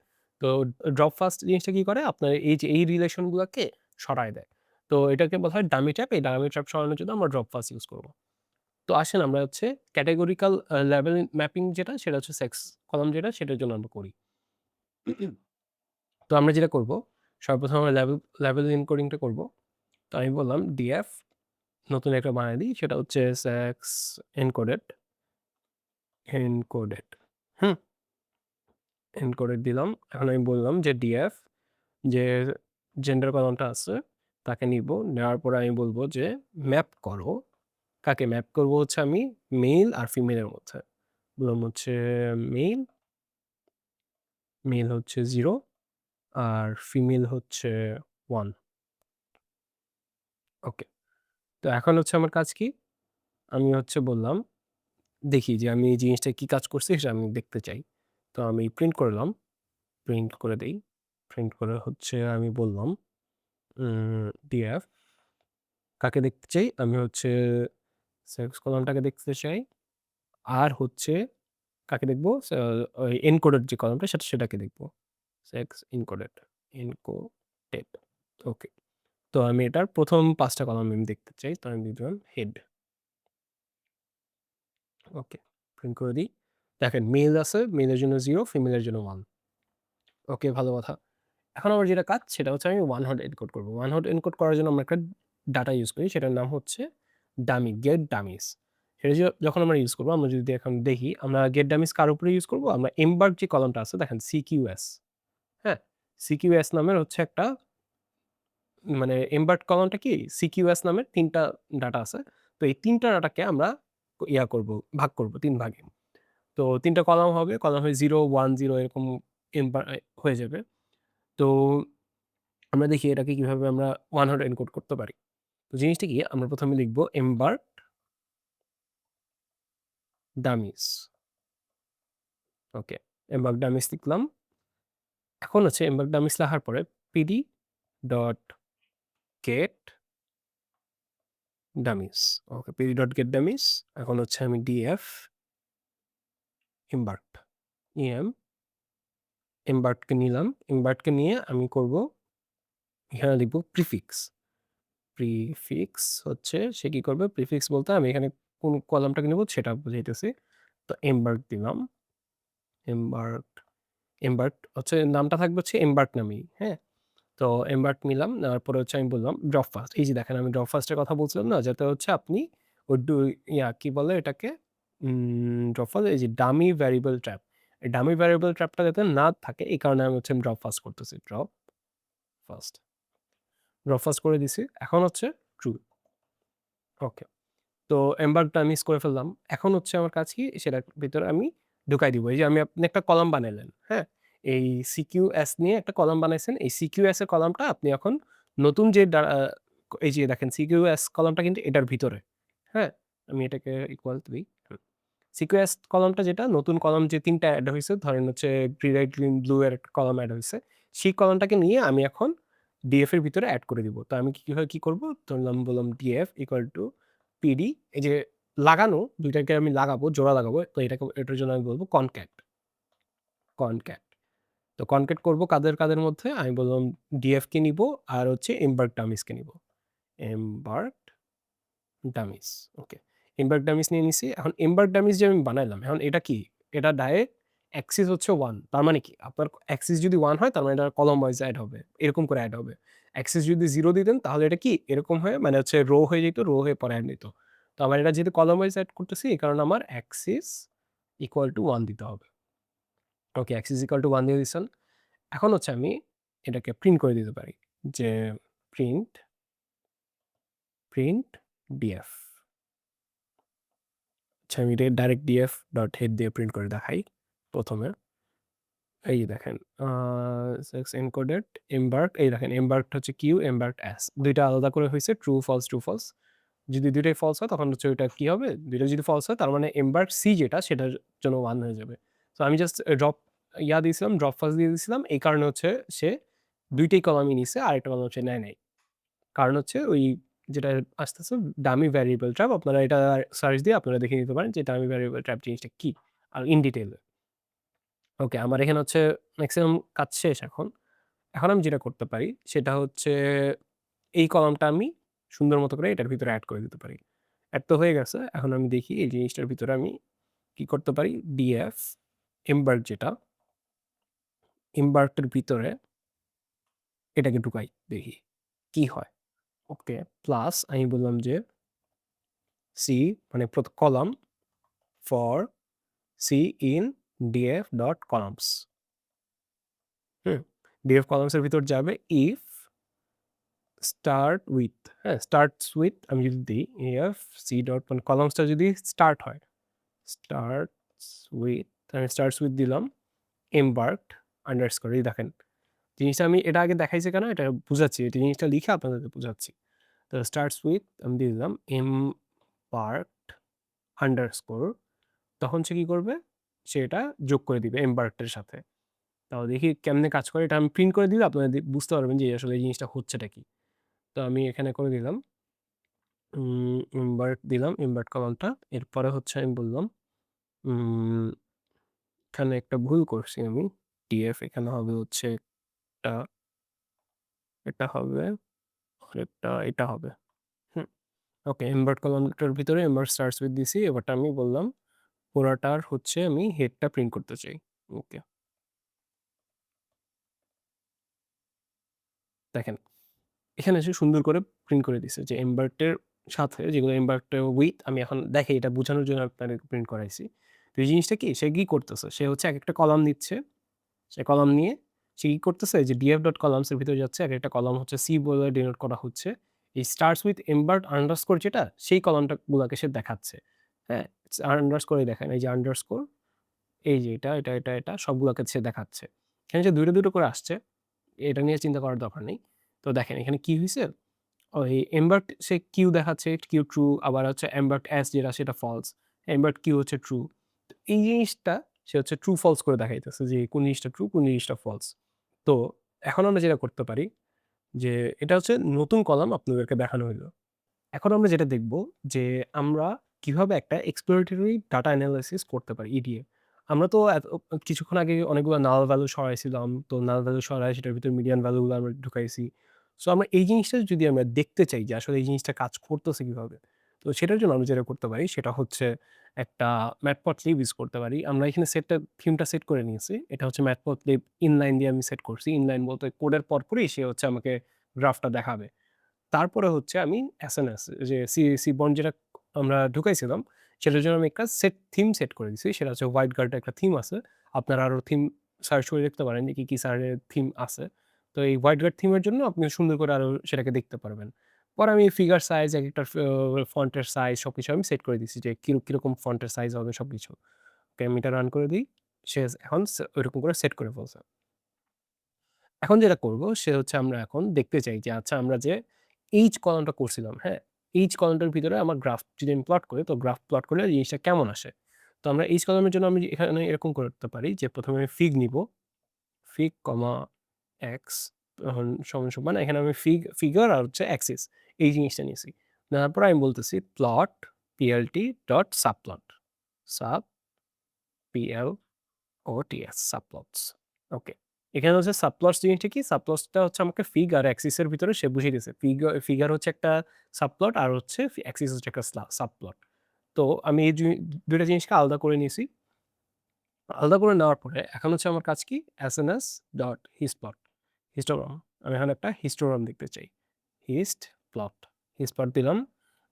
তো ড্রপ ফার্স্ট জিনিসটা কি করে? আপনার এই যে এই রিলেশন গুলাকে সরায় দেয়। তো এটাকে বলা হয় ডামি ট্র্যাপ। এই ডামি ট্র্যাপ সরানোর জন্য আমরা ড্রপ ফার্স্ট ইউজ করব। তো আসেন আমরা হচ্ছে ক্যাটেগরিক্যাল লেভেল ম্যাপিং যেটা সেটা হচ্ছে সেক্স কলাম যেটা সেটার জন্য আমরা করি। তো আমরা যেটা করব সর্বপ্রথম আমরা লেভেল এনকোডিং টা করব। তো আমি বললাম ডিএফ নতুন একটা বানায় দিই সেটা হচ্ছে সেক্স এনকোডেড, এনকোডেড। হুম? এনকোডেড দিলাম। এখন আমি বললাম যে ডিএফ যে জেন্ডার কলামটা আছে তাকে নিব। নেওয়ার পরে আমি বলব যে ম্যাপ করো। কাকে ম্যাপ করব হচ্ছে আমি মেল আর ফিমেলের মধ্যে। বললাম হচ্ছে মেল, মেল হচ্ছে 0 আর ফিমেল হচ্ছে 1 ওকে। তো এখন হচ্ছে আমার কাজ কি? আমি হচ্ছে বললাম দেখি যে আমি এই জিনিসটা কি কাজ করছি সেটা আমি দেখতে চাই। তো আমি প্রিন্ট করলাম। প্রিন্ট করে দেই। প্রিন্ট করে হচ্ছে আমি বললাম ডিএফ কাকে দেখতে চাই? আমি হচ্ছে সেক্স কলামটাকে দেখতে চাই। আর হচ্ছে কাকে দেখবো? ওই এনকোডেড যে কলামটা সেটাকে দেখবো। Sex encoded, encoded. ওকে। তো আমি এটার ১ম ৫ টা কলাম আমি দেখতে চাই। তো আমি দিয়ে দিলাম হেড। ওকে। প্রিন্ট করে দিই। দেখেন মেল আছে, মেলের জন্য 0, ফিমেলের জন্য 1। ওকে, ভালো কথা। এখন আমার যেটা কাজ সেটা হচ্ছে আমি ওয়ান হট এনকোড করব। ওয়ান হট এনকোড করার জন্য আমরা একটা ডাটা ইউজ করি, সেটার নাম হচ্ছে ডামি, গেট ডামিস। সেটা যখন আমরা ইউজ করব, আমরা যদি এখন দেখি আমরা গেট ডামিস কার উপরে ইউজ করব? আমরা এমবার্ক যে কলামটা আছে দেখেন সিকিউএস, হ্যাঁ? সিকিউএস নামের হচ্ছে একটা মানে এমবার্ক কলামটা কি সিকিউএস নামের ৩ টা ডাটা আছে। তো এই ৩ টা ডাটাকে আমরা করব, ভাগ করব ৩ ভাগে। তো ৩ টা কলাম হবে, কলাম হয় 0, 1, 0 এরকম হয়ে যাবে। তো আমরা দেখি এটাকে কিভাবে আমরা ওয়ান হট এনকোড করতে পারি। তো জিনিসটা কি? আমরা ১ম এ লিখব এমবার্ক ডামিস। ওকে। এমবার্ক ডামিস লিখলাম। এখন হচ্ছে এমবার্ক ডামিস লেখার পরে পিডি ডট গেট ডামিস। ওকে, পিডি ডট গেট ডামিস। এখন হচ্ছে আমি ডিএফ এমবার্কড, ইএম এমবার্কডকে নিলাম। এমবার্কডকে নিয়ে আমি করব এখানে লিখব প্রিফিক্স। প্রিফিক্স হচ্ছে সে কি করবে? প্রিফিক্স বলতে আমি এখানে কোন কলামটাকে নিব সেটা বুঝাইতেছি। তো এমবার্ক দিলাম। এমবার্ক এমবার্ক হচ্ছে নামটা থাকবে হচ্ছে এমবার্ক নামেই, হ্যাঁ? তো এমবার্ক নিলাম, নেওয়ার পরে হচ্ছে আমি বললাম ড্রপ ফার্স্ট। এই যে দেখেন আমি ড্রপ ফার্স্ট এর কথা বলছিলাম না? যাতে হচ্ছে আপনি ওই কি বলে এটাকে? ড্রপ ফার্স্ট, এই যে ডামি ভ্যারিয়েবল ট্র্যাপ। এই ডামি ভ্যারিয়েবল ট্র্যাপটা যাতে না থাকে এই কারণে আমি হচ্ছে ড্রপ ফার্স্ট করতেছি। Drop first. ড্রপ ফার্স্ট করে দিছি। এখন হচ্ছে ট্রু। ওকে। তো এমবার্কটা মিস করে ফেললাম। এখন হচ্ছে আমার কাজ কি? সেটার ভিতরে আমি ঢুকাই দিব। এই যে আপনি একটা কলাম বানাইলেন, হ্যাঁ? এই সিকিউএস নিয়ে একটা কলাম বানাইছেন। এই সিকিউএস এর কলামটা আপনি এখন নতুন যে এই যে দেখেন সিকিউএস কলামটা কিন্তু এটার ভিতরে, হ্যাঁ? আমি এটাকে ইকুয়াল দিই। সিকোয়েন্স কলামটা যেটা নতুন কলাম যে ৩ টা এড হইছে, ধরেন হচ্ছে গ্রিন, রেড, গ্রিন, ব্লু এর একটা কলাম এড হইছে। সেই কলামটাকে নিয়ে আমি এখন ডিএফ এর ভিতরে এড করে দিব। তো আমি কিভাবে কি করব? ধরলাম বললাম ডিএফ ইকুয়াল টু পিডি, এই যে লাগানো ২ টাকে আমি লাগাবো, জোড়া লাগাবো। তো এটার জন্য আমি বলব কনক্যাট, কনক্যাট। তো কনক্যাট করব কাদের মধ্যে? আমি বললাম ডিএফ কে নিবো আর হচ্ছে এমবার্ক ডামিস কে নিবো। এমবার্ক ডামিস। ওকে। এমবার্ক ডামিস নিয়ে নিছি। এখন এমবার্ক ডামিস যে আমি বানাইলাম, এখন এটা কি? এটা ডাইরেক্ট অ্যাক্সিস হচ্ছে 1। তার মানে কি? আপনার অ্যাক্সিস যদি 1 হয় তার মানে এটা কলাম ওয়াইজ এড হবে। এরকম করে এড হবে। অ্যাক্সিস যদি 0 দিতেন তাহলে এটা কি? এরকম হয়ে মানে হচ্ছে রো হয়ে যেত, রো হয়ে পরে এড নিত। তো আমার এটা যেহেতু কলাম ওয়াইজ এড করতেছি এই কারণে আমার অ্যাক্সিস ইকুয়াল টু 1 দিতে হবে। ওকে, অ্যাক্সিস ইকুয়াল টু 1 দিয়ে দিছেন। এখন হচ্ছে আমি এটাকে প্রিন্ট করে দিতে পারি যে প্রিন্ট, প্রিন্ট ডিএফ। আচ্ছা, আমি এটা ডাইরেক্ট ডিএফ ডট হেড দিয়ে প্রিন্ট করে দেখাই। ১ম এ এই যে দেখেন সেক্স এনকোডেড এমবার্ক, এই দেখেন এমবার্কড হচ্ছে কিউ, এমবার্কড এস। ২ টা আলাদা করে হইছে ট্রু, ফলস, ট্রু, ফলস। যদি ২ টাই ফলস হয় তখন হচ্ছে ওইটা কি হবে? ২ টা যদি ফলস হয় তার মানে এমবার্ক সি যেটা সেটার জন্য 1 হয়ে যাবে। সো আমি জাস্ট ড্রপ দিয়েছিলাম, ড্রপ ফার্স্ট দিয়ে দিয়েছিলাম। এই কারণে হচ্ছে সে ২ টাই কলামই নিছে, আরেকটা কলাম সে নেয় নাই। কারণ হচ্ছে ওই যেটা আসতেছে ডামি ভ্যারিয়েবল ট্র্যাপ, আপনারা এটা সার্চ দিয়ে আপনারা দেখে নিতে পারেন যে ডামি ভ্যারিয়েবল ট্র্যাপ জিনিসটা কি আর ইন ডিটেইল। ওকে, আমার এখানে হচ্ছে ম্যাক্সিমাম কাজ শেষ এখন। এখন আমি যেটা করতে পারি সেটা হচ্ছে এই কলামটা আমি সুন্দর মতো করে এটার ভিতরে এড করে দিতে পারি। এড তো হয়ে গেছে। এখন আমি দেখি এই জিনিসটার ভিতরে আমি কি করতে পারি? ডিএফ এমবার্ক যেটা, এমবার্কটার ভিতরে এটাকে ঢুকাই দেখি কি হয়। ওকে, প্লাস আমি বললাম যে সি মানে column for C in DF dot columns. Hmm? DF columns এর ভিতর যাবে ইফ স্টার্ট উইথ, হ্যাঁ? স্টার্টস উইথ আমি যদি দেই এফ সি ডট মানে কলামসটা যদি স্টার্ট হয়, স্টার্টস উইথ, আমি স্টার্টস উইথ দিলাম এমবার্কড আন্ডারস্কোর। এই দেখেন জিনিসটা আমি এটা আগে দেখাইছি কেন? এটা বুঝাচ্ছি। এটা জিনিসটা লিখে আপনাদেরকে বুঝাচ্ছি। তো স্টার্টস উইথ আমি দিয়ে দিলাম এমবার্কড আন্ডারস্কোর। তখন সে কি করবে? সে এটা যোগ করে দিবে এমবার্কড এর সাথে। তাও দেখি কেমনে কাজ করে। এটা আমি প্রিন্ট করে দিলে আপনারা বুঝতে পারবেন যে আসলে এই জিনিসটা হচ্ছেটা কি। তো আমি এখানে করে দিলাম ইনভার্ট দিলাম, ইনভার্ট কলামটা। এরপরে হচ্ছে আমি বললাম উম এখানে একটা ভুল করছি আমি। ডিএফ এখানে হবে হচ্ছে এটা, এটা হবে, আরেকটা এটা হবে। হুম, ওকে এমবার্ট কলামটার ভিতরে এমবার্ট স্টার্টস উইথ দিছি। এবারটা আমি বললাম পুরাটার হচ্ছে আমি হেডটা প্রিন্ট করতে চাই। ওকে, দেখেন এখানে এসে সুন্দর করে প্রিন্ট করে দিছে যে এমবার্টের সাথে যেগুলো এমবার্টের উইথ আমি এখন দেখে এটা বোঝানোর জন্য আপনাদের প্রিন্ট করাইছি। তো এই জিনিসটা কি সে কি করতেছে? সে হচ্ছে একেকটা কলাম নিচ্ছে। সে কলাম নিয়ে সে কি করতেছে যে df ডট কলামস এর ভিতরে যাচ্ছে। একেকটা কলাম হচ্ছে C বলে ডিনোট করা হচ্ছে। এই স্টার্টস উইথ এমবার্ট আন্ডারস্কোর যেটা সেই কলামটা গুলাকে সে দেখাচ্ছে। হ্যাঁ? আন্ডারস্কোরে দেখেন এই যে আন্ডারস্কোর এই যে এটা সবগুলাকে সে দেখাচ্ছে। এখানে যে ২ টা ২ টা করে আসছে এটা নিয়ে চিন্তা করার দরকার নেই। তো দেখেন এখানে কি হইছে? ওই এমবার্ট সে কিউ দেখাচ্ছে, কিউ ট্রু আবার হচ্ছে এমবার্ট এস যেটা সেটা ফলস। এমবার্ট কিউ হচ্ছে ট্রু। তো এই জিনিসটা সে হচ্ছে ট্রু ফলস করে দেখাইতেছে যে কোন জিনিসটা ট্রু, কোন জিনিসটা ফলস। তো এখন আমরা যেটা করতে পারি যে এটা হচ্ছে নতুন কলাম আপনাদেরকে দেখানো হইলো। এখন আমরা যেটা দেখব যে আমরা কিভাবে একটা exploratory data analysis করতে পারি EDA। আমরা তো কিছুক্ষণ আগে অনেকগুলো null value সরাইছিলাম। তো null value সরায় সেটার ভিতরে median value গুলো আমরা ঢুকাইছি। সো আমরা এই জিনিসটা যদি আমরা দেখতে চাই যে আসলে এই জিনিসটা কাজ করতেছে কিভাবে? তো সেটার জন্য আমরা যেটা করতে পারি সেটা হচ্ছে একটা matplotlib ইউজ করতে পারি। আমরা এখানে থিমটা সেট করে নিয়েছি। এটা হচ্ছে matplotlib inline দিয়ে আমি সেট করছি। inline বলতে কোডের পরপরই সে হচ্ছে আমাকে গ্রাফটা দেখাবে। তারপরে হচ্ছে আমি এসএনএস যে সিবন যেটা আমরা ঢুকাইছিলাম, সেটার জন্য আমি একটা থিম সেট করে দিছি। সেটা হচ্ছে হোয়াইট গার্ডের একটা থিম আছে। আপনারা আরো থিম সার্চ করে দেখতে পারেন যে কি সারের থিম আছে। তো এই হোয়াইট গার্ড থিমের জন্য আপনি সুন্দর করে আরো সেটাকে দেখতে পারবেন। পরে আমি ফিগার সাইজ, একেকটার ফন্টের সাইজ সবকিছু আমি সেট করে দিছি যে কিরকম ফন্টের সাইজ হবে সবকিছু। ওকে আমি এটা রান করে দেই। সে এখন ওইরকম করে সেট করে ফেলছে। এখন যেটা করব সে হচ্ছে আমরা এখন দেখতে চাই যে আচ্ছা আমরা যে H কলামটা করছিলাম, হ্যাঁ? H কলামটার ভিতরে আমার গ্রাফ যদি আমি প্লট করি, তো গ্রাফ প্লট করলে জিনিসটা কেমন আসে? তো আমরা H কলামের জন্য আমি এখানে এরকম করতে পারি যে ১ম এ আমি ফিগ নিবো। ফিগ, x সমান এখানে আমি ফিগার আর হচ্ছে অ্যাক্সিস এই জিনিসটা নিয়েছি। নেওয়ার পর আমি বলতেছি plot plt dot subplot. Sub ওটিএস সাবপ্লটস। ওকে। এখানে হচ্ছে সাবপ্লটস জিনিসটা কি? সাবপ্লটসটা হচ্ছে আমাকে ফিগ আর অ্যাক্সিস এর ভিতরে সে বুঝিয়ে দিয়েছে। ফিগার হচ্ছে একটা সাবপ্লট আর হচ্ছে অ্যাক্সিস হচ্ছে একটা সাবপ্লট। তো আমি এই ২ টা জিনিসকে আলাদা করে নিয়েছি। আলাদা করে নেওয়ার পরে এখন হচ্ছে আমার কাজ কি? SNS dot histplot. হিস্টোগ্রাম। আমি এখানে একটা হিস্টোগ্রাম দেখতে চাই। হিস্ট প্লট। হিস্টপ্লট দিলাম।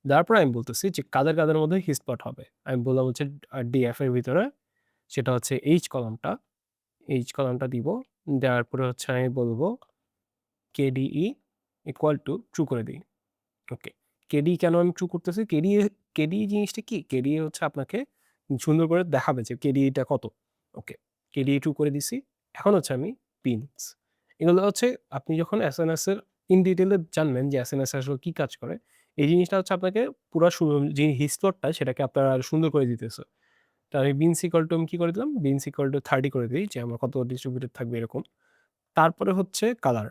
দেওয়ার পরে আমি বলতেছি যে কাদের মধ্যে হিস্টপ্লট হবে। আমি বললাম হচ্ছে ডিএফ এর ভিতরে সেটা হচ্ছে এইচ কলামটা। এইচ কলামটা দিব। দেওয়ার পরে হচ্ছে আমি বলব KDE ইকুয়াল টু ট্রু করে দেই। ওকে। KDE কেন আমি ট্রু করতেছি? KDE জিনিসটা কি? KDE হচ্ছে আপনাকে সুন্দর করে দেখাবে যে KDE টা কত। ওকে। KDE ট্রু করে দিছি। এখন হচ্ছে আমি পিনস। এগুলো হচ্ছে আপনি যখন এসএনএস এর ইন ডিটেইল এ জানবেন যে এসএনএস আসলে কি কাজ করে, এই জিনিসটা হচ্ছে আপনাকে পুরা যে হিস্টোরিটা সেটাকে আপনার আরো সুন্দর করে দিতেছে। তো আমি বিনস ইকুয়াল টু আমি কি করে দিলাম? বিনস ইকুয়াল টু 30 করে দেই যে আমার কত ডিস্ট্রিবিউটেড থাকবে এরকম। তারপরে হচ্ছে কালার।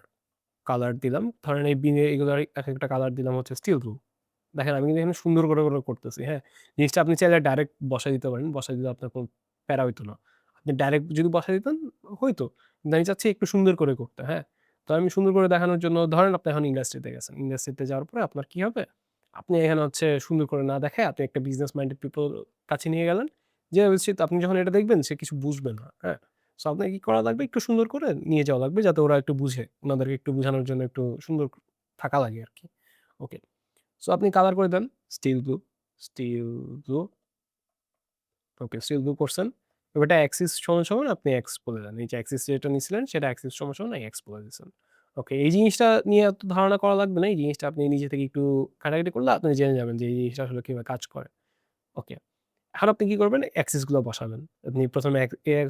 কালার দিলাম। ধরেন এই বিনে এগুলার একেকটা কালার দিলাম হচ্ছে স্টিল ব্লু। দেখেন আমি কিন্তু এখানে সুন্দর করে করতেছি, হ্যাঁ? জিনিসটা আপনি চাইলে ডাইরেক্ট বসায় দিতে পারেন। বসায় দিলে আপনার কোনো প্যারা হইতো না। আপনি ডাইরেক্ট যদি বসায় দিতেন হইতো। কিন্তু আমি চাচ্ছি একটু সুন্দর করে করতে, হ্যাঁ? তো আমি সুন্দর করে দেখানোর জন্য ধরেন আপনি এখন ইন্ডাস্ট্রিতে গেছেন। ইন্ডাস্ট্রিতে যাওয়ার পরে আপনার কি হবে? আপনি এখানে হচ্ছে সুন্দর করে না দেখায় আপনি একটা বিজনেস মাইন্ডেড পিপল কাছে নিয়ে গেলেন। যে হচ্ছে আপনি যখন এটা দেখবেন সে কিছু বুঝবে না, হ্যাঁ? সো আপনাকে কি করা লাগবে? একটু সুন্দর করে নিয়ে যাওয়া লাগবে যাতে ওরা একটু বুঝে। উনাদেরকে একটু বুঝানোর জন্য একটু সুন্দর থাকা লাগে আরকি। ওকে। সো আপনি কালার করে দেন স্টিল ব্লু, স্টিল ব্লু, ওকে স্টিল ব্লু করছেন। এবার এটা অ্যাক্সিস সমান আপনি এক্স বলে দেন। এই যে অ্যাক্সিস যেটা নিছিলেন সেটা অ্যাক্সিস সমান এক্স বলে দিছেন। ওকে এই জিনিসটা নিয়ে এত ধারণা করা লাগবে না। এই জিনিসটা আপনি নিজে থেকে একটু ঘাটাঘাটি করলে আপনি জেনে যাবেন যে এই জিনিসটা আসলে কিভাবে কাজ করে। ওকে। এখন আপনি কি করবেন? অ্যাক্সিস গুলো বসাবেন। আপনি ১ম এ AX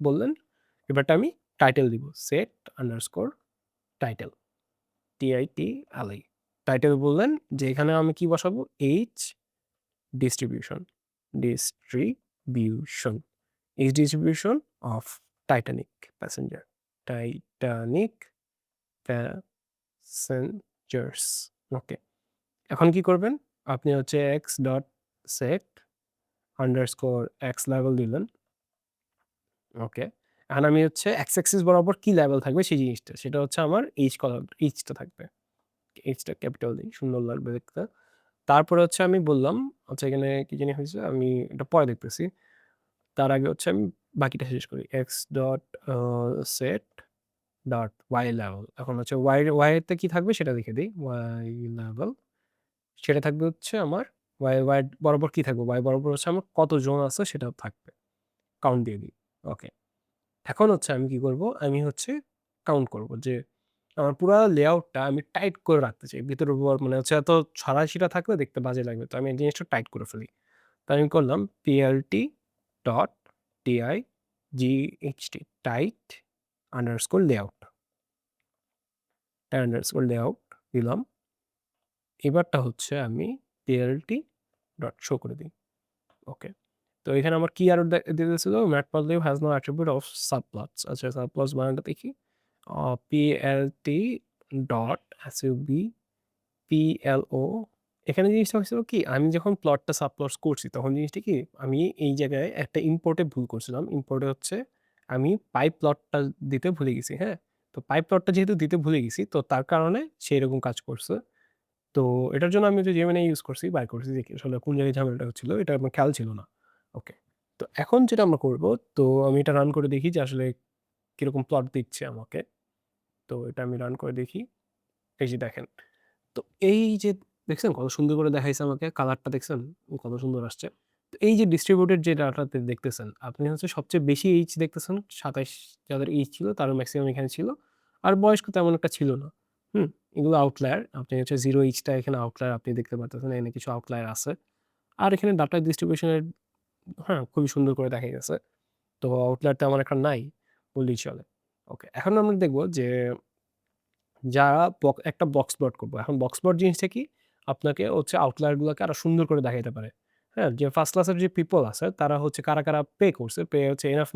বললেন। এবারটা আমি টাইটেল দিব। Set underscore title. TITLE title বললেন যে এখানে আমি কি বসাবো? H distribution, distribution, H distribution of Titanic passenger, Titanic passengers. Okay. এখন কি করবেন? আপনি হচ্ছে x dot set underscore x লেভেল দিলেন। ওকে। এখন আমি হচ্ছে এক্স অ্যাক্সিস বরাবর কি লেভেল থাকবে সেই জিনিসটা। সেটা হচ্ছে আমার এইচটা থাকবে। এইচটা ক্যাপিটাল দিই, সুন্দর লাগবে দেখতে। তারপরে হচ্ছে আমি বললাম, আচ্ছা এখানে কি জানি হয়েছে? আমি এটা পরে দেখতেছি। তার আগে হচ্ছে আমি বাকিটা শেষ করি। X dot set dot y level. এখন হচ্ছে ওয়াই তে কি থাকবে সেটা লিখে দিই। ওয়াই লেভেল সেটা থাকবে হচ্ছে আমার ওয়াই বরাবর কি থাকবে? ওয়াই বরাবর হচ্ছে আমার কত জোন আছে সেটা থাকবে। কাউন্ট দিয়ে দিই। ওকে। এখন হচ্ছে আমি কি করব? আমি হচ্ছে কাউন্ট করব যে আমার পুরা লেআউটটা আমি টাইট করে রাখতে চাই। ভিতরে মানে হচ্ছে এত ছড়াছিটা থাকলে দেখতে বাজে লাগবে। তো আমি এই জিনিসটা টাইট করে ফেলি। তো আমি করলাম plt dot dight tight underscore layout underscore layout দিলাম। এবারটা হচ্ছে আমি plt ডট শো করে দিই। ওকে। তো এখানে আমার কি এরর দিয়ে দিয়েছিল? matplotlib has no attribute of subplots। আচ্ছা সাবপ্লটস বানানটা দেখি। plt dot sub plo। এখানে জিনিসটা হয়েছিল কি? আমি যখন প্লটটা সাবপ্লটস করছি তখন জিনিসটা কি? আমি এই জায়গায় একটা ইম্পোর্টে ভুল করছিলাম। ইম্পোর্টে হচ্ছে আমি পাই প্লটটা দিতে ভুলে গেছি, হ্যাঁ? তো পাই প্লটটা যেহেতু দিতে ভুলে গেছি তো তার কারণে সে এরকম কাজ করছে। তো এটার জন্য আমি হচ্ছে জেমিনি ইউজ করছি, বাইর করছি যে আসলে কোন জায়গায় ঝামেলাটা হচ্ছিল এটা আমার খেয়াল ছিল না। ওকে। তো এখন যেটা আমরা করব, তো আমি এটা রান করে দেখি যে আসলে কিরকম প্লট দিচ্ছে আমাকে। তো এটা আমি রান করে দেখি। এই যে দেখেন। তো এই যে দেখছেন কত সুন্দর করে দেখাইছে আমাকে, কালারটা দেখছেন? কত সুন্দর আসছে। তো এই যে ডিস্ট্রিবিউটেড যে ডাটাতে দেখতেছেন, আপনি হচ্ছে সবচেয়ে বেশি এইচ দেখতেছেন ২৭ যাদের এইচ ছিল তারও মেক্সিমাম এখানে ছিল। আর বয়স্ক তেমন একটা ছিল না। হুম? এগুলো আউটলায়ার। আপনি হচ্ছে 0 এইচটা এখানে আউটলায়ার আপনি দেখতে পারতেছেন। এখানে কিছু আউটলায়ার আছে। আর এখানে ডাটা ডিস্ট্রিবিউশন এর হ্যাঁ, খুবই সুন্দর করে দেখা গেছে। তো আউটলায়ার তেমন একটা নাই বললেই চলে। ওকে। এখন আমরা দেখব যে যারা একটা বক্স প্লট করব। এখন বক্স প্লট জিনিসটা কি? আপনাকে হচ্ছে আউটলায়ার গুলাকে আরো সুন্দর করে দেখাইতে পারে। হ্যাঁ? যে ফার্স্ট ক্লাসের যে পিপল আছে তারা হচ্ছে কারা পে করছে। পে হচ্ছে এনাফ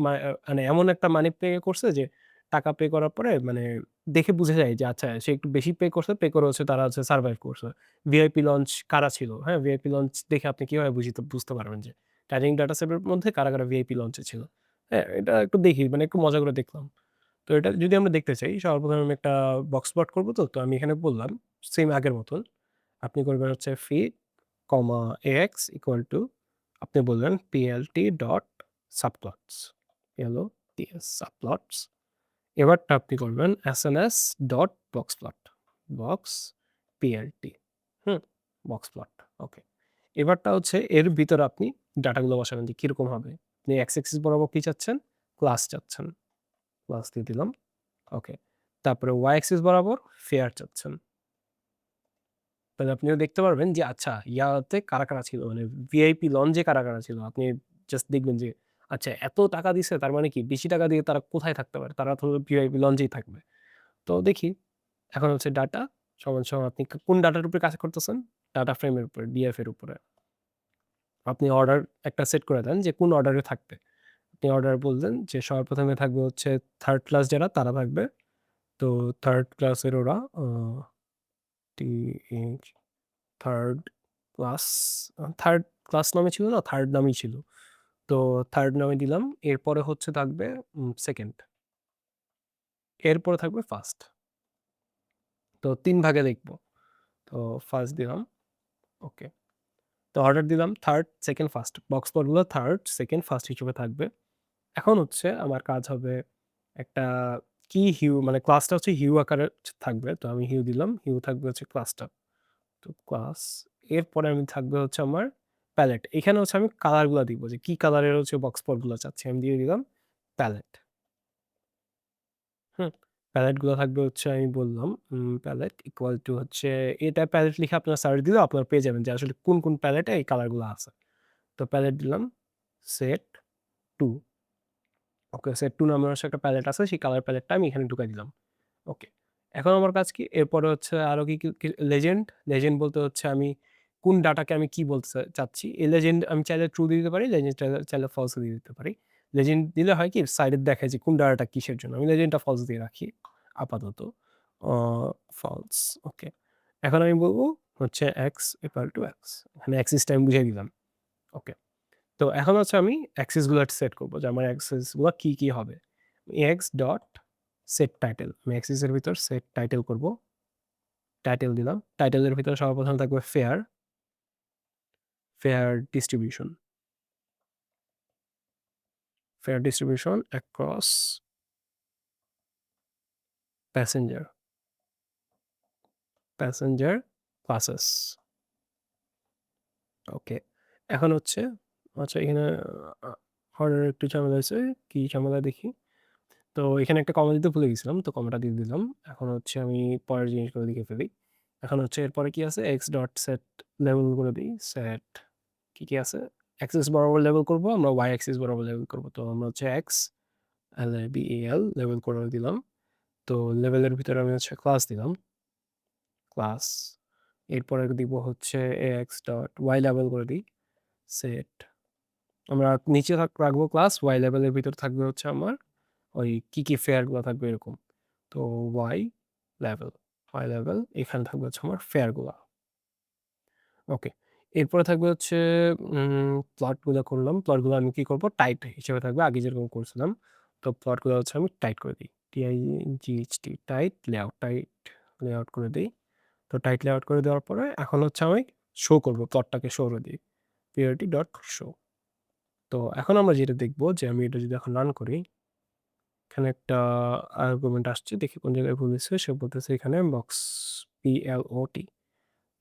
মানে এমন একটা মানি পে করছে যে টাকা পে করার পরে মানে দেখে বুঝা যায় যে আচ্ছা সে একটু বেশি পে করছে। পে করে হচ্ছে তারা হচ্ছে সারভাইভ করছে। ভিআইপি লঞ্চ কারা ছিল? হ্যাঁ? ভিআইপি লঞ্চ দেখে আপনি কিভাবে বুঝতে পারবেন যে ট্রেডিং ডাটা সেটের মধ্যে কারা ভিআইপি লঞ্চে ছিল। হ্যাঁ? এটা একটু দেখি মানে একটু মজা করে দেখলাম। তো এটা যদি আমরা দেখতে চাই সর্বপ্রথম আমি একটা বক্স প্লট করব তো আমি এখানে বললাম সেম আগের মতন। আপনি করবেন হচ্ছে feed, ax equal to আপনি বললেন plt ডট subplots subplots। এবারটা আপনি করবেন sns ডট বক্স plt হুম? বক্স প্লট ওকে। এবারটা হচ্ছে এর ভিতরে আপনি ডাটাগুলো বসাবেন যে কিরকম হবে। আপনি x axis বরাবর কি চাচ্ছেন? ক্লাস চাচ্ছেন। ক্লাস দিয়ে দিলাম। ওকে। তারপরে y axis বরাবর ফেয়ার চাচ্ছেন। তাহলে আপনিও দেখতে পারবেন যে আচ্ছা ইয়াতে কারা ছিল মানে ভিআইপি লঞ্চে কারা ছিল। আপনি জাস্ট দেখবেন যে আচ্ছা এত টাকা দিছে তার মানে কি বেশি টাকা দিয়ে তারা কোথায় থাকতে পারে? তারা তো ভিআইপি লঞ্চেই থাকবে। তো দেখি এখন হচ্ছে ডাটা সমান আপনি কোন ডাটার উপরে কাজ করতেছেন? ডাটা ফ্রেমের উপরে, ডিএফ এর উপরে। আপনি অর্ডার একটা সেট করে দেন যে কোন অর্ডারে থাকবে। আপনি অর্ডার বললেন যে সবার ১ম এ থাকবে হচ্ছে 3rd ক্লাস যারা তারা থাকবে। তো 3rd ক্লাসের ওরা TH 3rd class 3rd class নামে ছিল না? 3rd নামেই ছিল। তো 3rd নামে দিলাম। এরপরে হচ্ছে থাকবে 2nd, এরপরে থাকবে 1st। তো ৩ ভাগে দেখব। তো 1st দিলাম। ওকে। তো অর্ডার দিলাম 3rd, 2nd, 1st। Box প্লটগুলো 3rd, 2nd, 1st হিসেবে থাকবে। এখন হচ্ছে আমার কাজ হবে একটা কি হিউ মানে ক্লাসটা হচ্ছে হিউ আকারে থাকবে। তো আমি হিউ দিলাম। হিউ থাকবে হচ্ছে ক্লাসটা। তো ক্লাস এরপরে আমি থাকবে হচ্ছে আমার প্যালেট। এখানে হচ্ছে আমি কালার গুলা দিব যে কি কালারের হচ্ছে বক্স স্পট গুলা চাচ্ছি। আমি দিয়ে দিলাম প্যালেট। হুম? প্যালেট গুলা থাকবে হচ্ছে আমি বললাম প্যালেট ইকুয়াল টু হচ্ছে এটা প্যালেট লিখে আপনারা সার্চ দিলেও আপনারা পেয়ে যাবেন যে আসলে কোন প্যালেটে এই কালার গুলা আছে। তো প্যালেট দিলাম সেট 2। ওকে সেট 2 নামের হচ্ছে একটা প্যালেট আছে। সেই কালার প্যালেটটা আমি এখানে ঢুকাই দিলাম। ওকে। এখন আমার কাজ কি? এরপরে হচ্ছে আরো কি লেজেন্ড, লেজেন্ড বলতে হচ্ছে আমি কোন ডাটাকে আমি কি বলতে চাচ্ছি। এই লেজেন্ড আমি চাইলে ট্রু দিয়ে দিতে পারি, লেজেন্ড চাইলে ফলস দিয়ে দিতে পারি। লেজেন্ড দিলে হয় কি সাইডে দেখায় যে কোন ডাটাটা কিসের জন্য। আমি লেজেন্ডটা ফলস দিয়ে রাখি আপাতত। অ ফলস ওকে। এখন আমি বলব হচ্ছে x equal to x। এখানে অ্যাক্সিসটা আমি বুঝিয়ে দিলাম। ওকে। তো এখন হচ্ছে আমি অ্যাক্সেস গুলা সেট করব যে আমার অ্যাক্সেস গুলা কি হবে। x ডট সেট টাইটেল, আমি অ্যাক্সেস এর ভিতর সেট টাইটেল করব। টাইটেল দিলাম। টাইটেলের ভিতরে সর্বপ্রথম থাকবে fare distribution. Fare distribution across passenger, passenger classes. Okay. এখন হচ্ছে আচ্ছা এখানে আ অর্ডার একটু ঝামেলা হয়েছে। কি ঝামেলা দেখি? তো এখানে একটা কমা দিতে ভুলে গেছিলাম। তো কমাটা দিয়ে দিলাম। এখন হচ্ছে আমি পরের জিনিসগুলো লিখে ফেলি। এখন হচ্ছে এরপরে কি আছে? x ডট সেট লেবেল করে দেই। সেট কি আছে? অ্যাক্সিস বরাবর লেবেল করব, আমরা y অ্যাক্সিস বরাবর লেবেল করব। তো আমরা হচ্ছে x label লেবেল করে দিলাম। তো লেবেলের ভিতরে আমি হচ্ছে ক্লাস দিলাম। ক্লাস। এরপরে দিব হচ্ছে ax ডট y লেবেল করে দিই। সেট আমরা নিচে রাখবো ক্লাস, y লেবেলের ভিতর থাকবে হচ্ছে আমার ওই কি ফেয়ার গুলা থাকবে এরকম। তো y লেভেল, y লেভেল এখানে থাকবে হচ্ছে আমার ফেয়ার গুলা। ওকে। এরপরে থাকবে হচ্ছে প্লট গুলা করলাম। প্লট গুলো আমি কি করব? টাইট হিসেবে থাকবে আগে যেরকম করছিলাম। তো প্লট গুলো হচ্ছে আমি টাইট করে দিই। TIGHT টাইট লেআউট করে দেই। তো টাইট লেআউট করে দেওয়ার পরে এখন হচ্ছে আমি শো করব, প্লটটাকে শো করে দিই। priority dot show. তো এখন আমরা যেটা দেখব যে আমি এটা যদি এখন রান করি, এখানে একটা আর্গুমেন্ট আসছে। দেখি কোন জায়গায় ভুল হয়েছে। সে বলতেছে এখানে বক্স PLOT।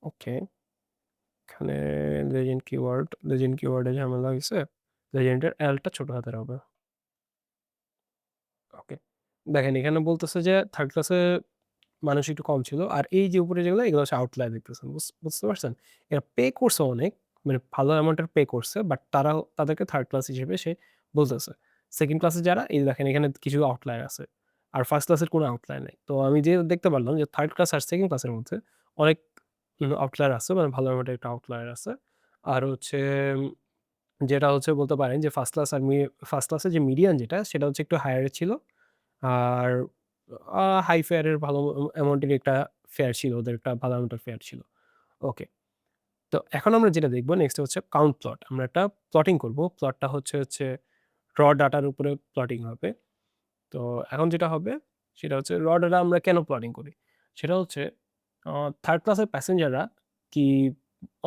ওকে। এখানে লেজেন্ড কিওয়ার্ডে ঝামেলা হইছে। লেজেন্ডের L টা ছোট হাতের হবে। ওকে। দেখেন এখানে বলতেছে যে 3rd ক্লাসে মানুষ একটু কম ছিল। আর এই যে উপরে যেগুলো এগুলো হচ্ছে আউটলায়ার দেখতেছেন। বুঝতে পারছেন? এরা পে করছে অনেক, মানে ভালো অ্যামাউন্টের পে করছে। বাট তাদেরকে 3rd ক্লাস হিসেবে সে বলতেছে। 2nd ক্লাসে যারা এই দেখেন এখানে কিছু আউটলায়ার আছে। আর 1st ক্লাসের কোনো আউটলায়ার নাই। তো আমি যে দেখতে পারলাম যে 3rd ক্লাস আর 2nd ক্লাসের মধ্যে অনেক আউটলায়ার আছে, মানে ভালো অ্যামাউন্টের একটা আউটলায়ার আছে। আর হচ্ছে যেটা হচ্ছে বলতে পারেন যে ফার্স্ট ক্লাসে যে মিডিয়ান যেটা সেটা হচ্ছে একটু হায়ার ছিল। আর হাই ফেয়ারের ভালো অ্যামাউন্টের একটা ফেয়ার ছিল। ওদের একটা ভালো অ্যামাউন্টের ফেয়ার ছিল। ওকে। তো এখন আমরা যেটা দেখব নেক্সট হচ্ছে কাউন্ট প্লট। আমরা একটা প্লটিং করব। প্লটটা হচ্ছে র ডাটার উপরে প্লটিং হবে। তো এখন যেটা হবে সেটা হচ্ছে র ডাটা আমরা কেন প্লটিং করি? সেটা হচ্ছে 3rd ক্লাসের প্যাসেঞ্জাররা কি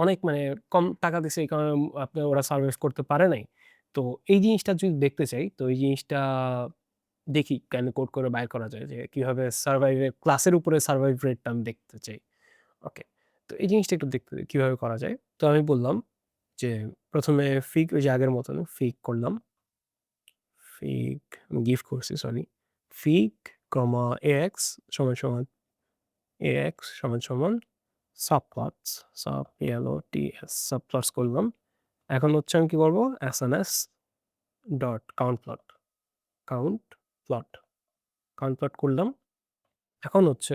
অনেক মানে কম টাকা দিছে এই কারণে আপনার ওরা সার্ভাইভ করতে পারে নাই। তো এই জিনিসটা যদি দেখতে চাই, তো এই জিনিসটা দেখি কেন কোড করে বাইর করা যায় যে কিভাবে ক্লাসের উপরে সারভাইভ রেটটা আমি দেখতে চাই। ওকে। তো এই জিনিসটা একটু দেখতে কিভাবে করা যায়। তো আমি বললাম যে ১ম এ ফিগ ওই যে আগের মতন ফিগ করলাম। ফিগ গিভ করছি সরি। ফিগ, ax সমান, সমান ax সমান, সমান সাবপ্লটস, সাবপ্লটস করলাম। এখন হচ্ছে আমি কি করব? SNS dot count plot, count plot, count plot করলাম। এখন হচ্ছে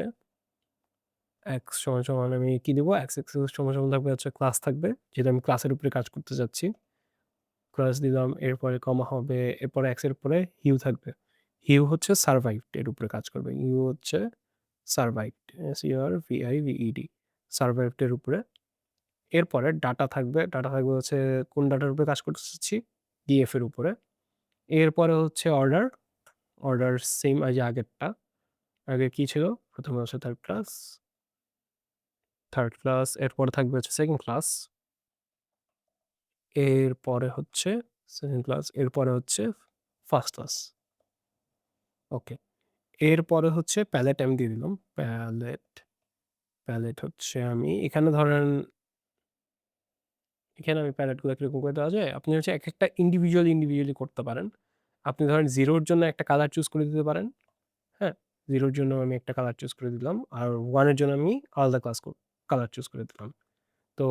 x সমান, সমান আমি কি দিব? x সমান, সমান থাকবে হচ্ছে ক্লাস থাকবে। যেহেতু আমি ক্লাসের উপরে কাজ করতে যাচ্ছি। ক্লাস দিলাম, এরপরে কমা হবে, এরপরে x এর পরে হিউ থাকবে। হিউ হচ্ছে সারভাইভড এর উপরে কাজ করবে। হিউ হচ্ছে সারভাইভড, SURVIVED সারভাইভড এর উপরে। এরপরে ডাটা থাকবে। ডাটা থাকবে হচ্ছে কোন ডাটার উপরে কাজ করতে চাচ্ছি? DF এর উপরে। এরপরে হচ্ছে অর্ডার, অর্ডার সেম এই যে আগেরটা। আগে কি ছিল? ১ম এ হচ্ছে 3rd ক্লাস, 3rd ক্লাস এরপরে থাকবে হচ্ছে 2nd ক্লাস। এরপরে হচ্ছে 2nd ক্লাস, এরপরে হচ্ছে 1st ক্লাস। ওকে। এরপরে হচ্ছে প্যালেট আমি দিয়ে দিলাম। প্যালেট হচ্ছে আমি এখানে ধরেন এখানে আমি প্যালেটগুলো কিরকম করে দেওয়া যায়? আপনি হচ্ছে একেকটা ইন্ডিভিজুয়ালি করতে পারেন। আপনি ধরেন 0 র জন্য একটা কালার চুজ করে দিতে পারেন। হ্যাঁ? 0 র জন্য আমি একটা কালার চুজ করে দিলাম। আর 1 এর জন্য আমি আলাদা কালার চুজ করে দিলাম। তো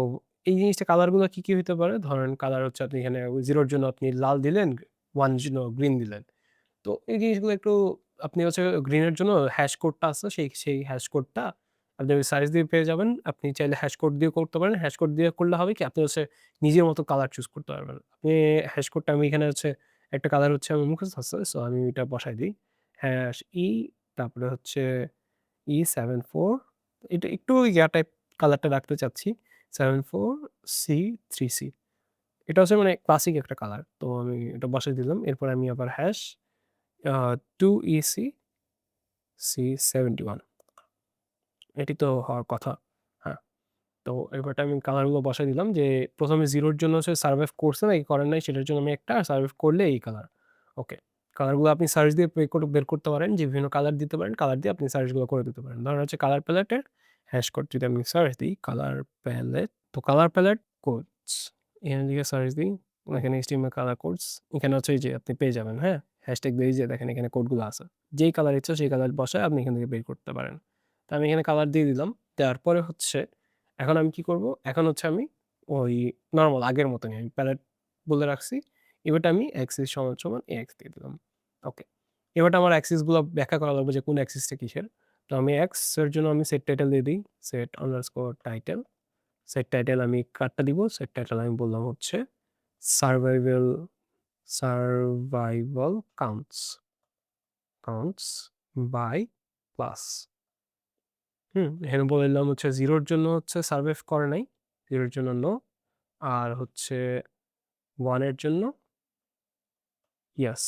এই জিনিসটা কালারগুলো কি হইতে পারে? ধরেন কালার হচ্ছে আপনি এখানে 0 র জন্য আপনি লাল দিলেন, 1 এর জন্য গ্রিন দিলেন। তো এই জিনিসগুলো একটু আপনি হচ্ছে গ্রিনের জন্য হ্যাশ কোডটা আছে সেই হ্যাশ কোডটা আপনি ওই সার্চ দিয়ে পেয়ে যাবেন। আপনি চাইলে হ্যাশ কোড দিয়ে করতে পারেন। হ্যাশ কোড দিয়ে করলে হবে কি আপনি হচ্ছে নিজের মতো কালার চুজ করতে পারবেন। আপনি হ্যাশ কোডটা আমি এখানে হচ্ছে একটা কালার হচ্ছে আমার মুখস্থ আছে। সো আমি এটা বসাই দিই। হ্যাশ তারপরে হচ্ছে E74 এটা একটু ইয়া টাইপ কালারটা রাখতে চাচ্ছি। 74C3C এটা হচ্ছে মানে ক্লাসিক একটা কালার। তো আমি এটা বসায় দিলাম। এরপর আমি আবার হ্যাশ আ 2EC C71 এটি তো হওয়ার কথা। হ্যাঁ, তো এবারটা আমি কালারগুলো বসায় দিলাম যে ১ম এ 0 এর জন্য হচ্ছে সারভাইভ করছে নাকি করে নাই সেটার জন্য আমি একটা, আর সারভাইভ করলে এই কালার। ওকে। কালারগুলো আপনি সার্চ দিয়ে বের করতে পারেন যে বিভিন্ন কালার দিতে পারেন। কালার দিয়ে আপনি সার্চগুলো করে দিতে পারেন। ধরেন হচ্ছে কালার প্যালেটের হ্যাশ কোড যদি আমি সার্চ দিই কালার প্যালেট, তো কালার প্যালেট কোডস এখানে লিখে সার্চ দিই। এখানে HTML কালার কোডস এখানে হচ্ছে এই যে আপনি পেয়ে যাবেন, হ্যাঁ? হ্যাশট্যাগ দিয়ে এই যে দেখেন এখানে কোডগুলো আছে। যেই কালার ইচ্ছা সেই কালার বসায় আপনি এখান থেকে বের করতে পারেন। তো আমি এখানে কালার দিয়ে দিলাম। দেওয়ার পরে হচ্ছে এখন আমি কি করব? এখন হচ্ছে আমি ওই নরমাল আগের মতনই আমি প্যালেট বলে রাখছি। এবারটা আমি অ্যাক্সিস সমান AX দিয়ে দিলাম। ওকে। এবারটা আমার অ্যাক্সিস গুলো ব্যাখ্যা করা লাগবে যে কোন অ্যাক্সিসটা কিসের। তো আমি X এর জন্য আমি সেট টাইটেল দিয়ে দিই। Set underscore title. Set title আমি কারটা দিব। সেট টাইটেল আমি বললাম হচ্ছে survival survival counts by class. এখানে বলে দিলাম হচ্ছে 0 এর জন্য হচ্ছে সারভাইভ করে নাই। 0 এর জন্য নো। আর হচ্ছে 1 এর জন্য ইয়েস।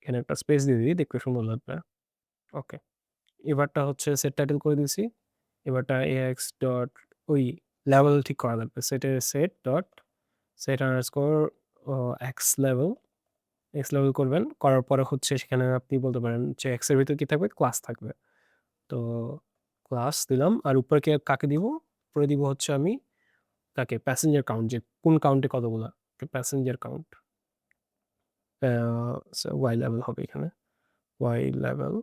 এখানে একটা স্পেস দিয়ে দিই দেখতে সুন্দর লাগবে। ওকে। এবারটা হচ্ছে সেট টাইটেল করে দিয়েছি। এবারটা ax ডট ওই লেভেল ঠিক করা লাগবে। সেটের set dot set underscore x level করবেন। করার পরে হচ্ছে সেখানে আপনি বলতে পারেন যে x এর ভিতরে কি থাকবে? ক্লাস থাকবে। তো ক্লাস দিলাম আর উপরে কাকে দিব? উপরে দিব হচ্ছে আমি তাকে প্যাসেঞ্জার কাউন্ট যে কোন কাউন্টে কতগুলা? Passenger count. y লেভেল হবে এখানে। y লেভেল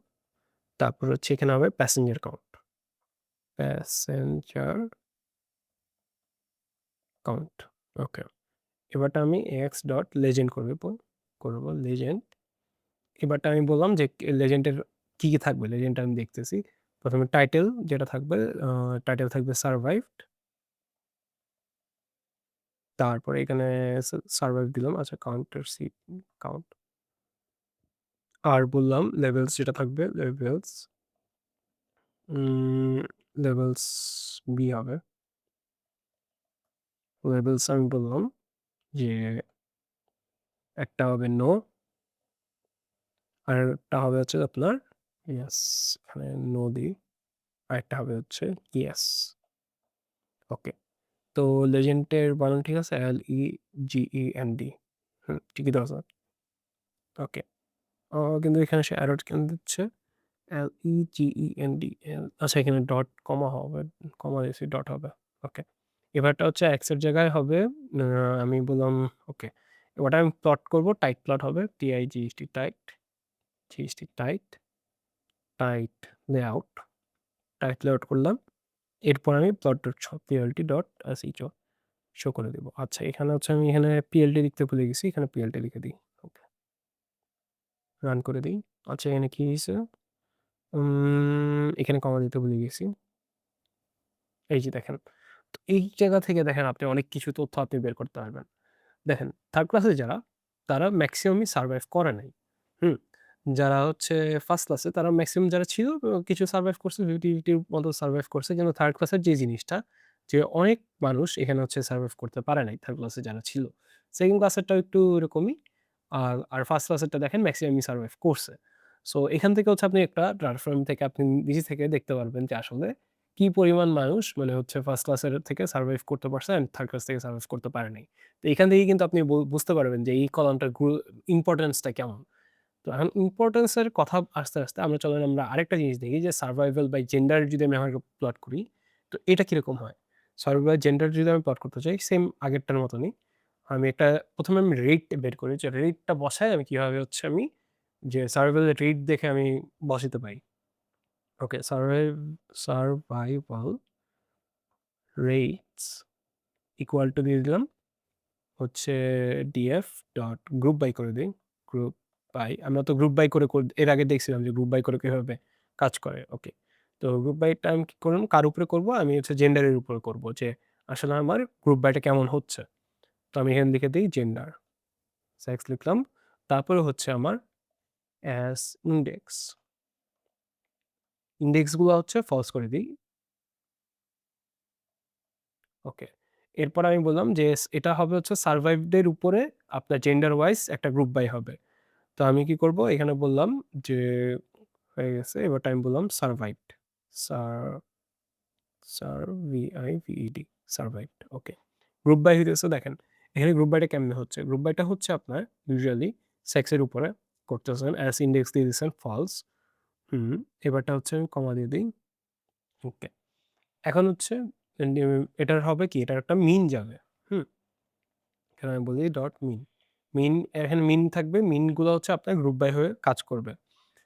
তারপর হচ্ছে এখানে হবে passenger count. Passenger count. Okay. এবারটা আমি ax ডট লেজেন্ড করব লেজেন্ড। এবারটা আমি বললাম যে লেজেন্ডের কি থাকবে? লেজেন্ডটা আমি দেখতেছি। ১ম এ টাইটেল যেটা থাকবে টাইটেল থাকবে সারভাইভড। তারপরে এখানে সারভাইভ দিলাম। আচ্ছা কাউন্টার কাউন্ট। আর বললাম লেভেলস যেটা থাকবে লেভেলস বি হবে। লেভেলস আমি বললাম যে একটা হবে নো আরেকটা হবে হচ্ছে আপনার ইয়েস। এখানে নো দিই। আরেকটা হবে হচ্ছে ইয়েস। ওকে। তো লেজেন্ডের বানান ঠিক আছে? LEGEND ঠিকই তো আছে? ওকে। কিন্তু এখানে সে এরর কেন দিচ্ছে? LEGEND আচ্ছা এখানে ডট কমা হবে। কমা দিয়েছি ডট হবে। ওকে। এবারটা হচ্ছে x এর জায়গায় হবে আমি বললাম ওকে। এবারটা আমি প্লট করব টাইট প্লট হবে TIGHT tight GHT tight layout করলাম। এরপর আমি plot.plt ডট শো করে দেব। আচ্ছা এখানে হচ্ছে আমি এখানে PLT লিখতে ভুলে গেছি। এখানে PLT লিখে দিই। ওকে। রান করে দিই। আচ্ছা এখানে কি হইছে? এখানে কমা দিতে ভুলে গেছি। এই যে দেখেন। তো এই জায়গা থেকে দেখেন আপনি অনেক কিছু তথ্য আপনি বের করতে পারবেন। দেখেন 3rd ক্লাসে যারা, তারা মেক্সিমামই সারভাইভ করে নাই। হুম? যারা হচ্ছে 1st ক্লাসে তারা মেক্সিমাম যারা ছিল কিছু সারভাইভ করছে, 50-50 র মতো সারভাইভ করছে। কিন্তু 3rd ক্লাসের যে জিনিসটা যে অনেক মানুষ এখানে হচ্ছে সারভাইভ করতে পারে নাই 3rd ক্লাসে যারা ছিল। 2nd ক্লাসেরটাও একটু এরকমই। আর 1st ক্লাসেরটা দেখেন মেক্সিমামই সারভাইভ করছে। সো এখান থেকে হচ্ছে আপনি একটা ট্রান্সফর্ম থেকে আপনি নিজে থেকে দেখতে পারবেন যে আসলে কি পরিমাণ মানুষ মানে হচ্ছে 1st ক্লাসের থেকে সারভাইভ করতে পারছে অ্যান্ড 3rd ক্লাস থেকে সারভাইভ করতে পারে নাই। তো এখান থেকেই কিন্তু আপনি বুঝতে পারবেন যে এই কলামটার ইম্পোর্টেন্সটা কেমন। তো এখন ইম্পোর্টেন্স এর কথা আসতে আমরা চলেন আমরা আরেকটা জিনিস দেখি যে সারভাইভাল বাই জেন্ডার যদি আমি এখন প্লট করি, তো এটা কিরকম হয়? সারভাইভাল বাই জেন্ডার যদি আমি প্লট করতে চাই সেম আগেরটার মতনই। আমি একটা ১ম এ আমি রেট বের করি যে রেটটা বসায় আমি কিভাবে হচ্ছে আমি যে সারভাইভাল রেট দেখে আমি বসাতে পারি। ওকে সারভাইভাল রেটস ইকুয়াল টু দিয়ে দিলাম হচ্ছে ডিএফ ডট গ্রুপ বাই করে দেই। গ্রুপ বাই আমরা তো গ্রুপ বাই করে এর আগে দেখছিলাম যে গ্রুপ বাই করে কিভাবে কাজ করে। ওকে। তো গ্রুপ বাইটা আমি কি করলাম কার উপরে করব? আমি হচ্ছে জেন্ডারের উপরে করব যে আসলে আমার গ্রুপ বাইটা কেমন হচ্ছে। তো আমি এখানে লিখে দেই জেন্ডার। সেক্স লিখলাম। তারপরে হচ্ছে আমার অ্যাস ইনডেক্স। ইনডেক্স গুলো হচ্ছে ফলস করে দেই। ওকে। এরপর আমি বললাম যে এটা হবে হচ্ছে সারভাইভড এর উপরে আপনার জেন্ডার ওয়াইজ একটা গ্রুপ বাই হবে। তো আমি কি করব এখানে বললাম যে হয়ে গেছে। এবারটা আমি বললাম সারভাইভড। সার সারভিআইভিইডি সারভাইভড। ওকে। গ্রুপ বাই হইতেছে দেখেন। এখানে গ্রুপ বাইটা কেমনে হচ্ছে? গ্রুপ বাইটা হচ্ছে আপনার ইউজুয়ালি সেক্স এর উপরে করতেছেন। অ্যাস ইনডেক্স দিয়ে দিছেন ফলস। হুম। এবারটা হচ্ছে আমি কমা দিয়ে দেই। ওকে। এখন হচ্ছে এটার হবে কি? এটার একটা মিন যাবে। হুম? এখানে আমি বলি ডট মিন। মিন এখানে মিন থাকবে। মিনগুলো হচ্ছে আপনার গ্রুপ বাই হয়ে কাজ করবে।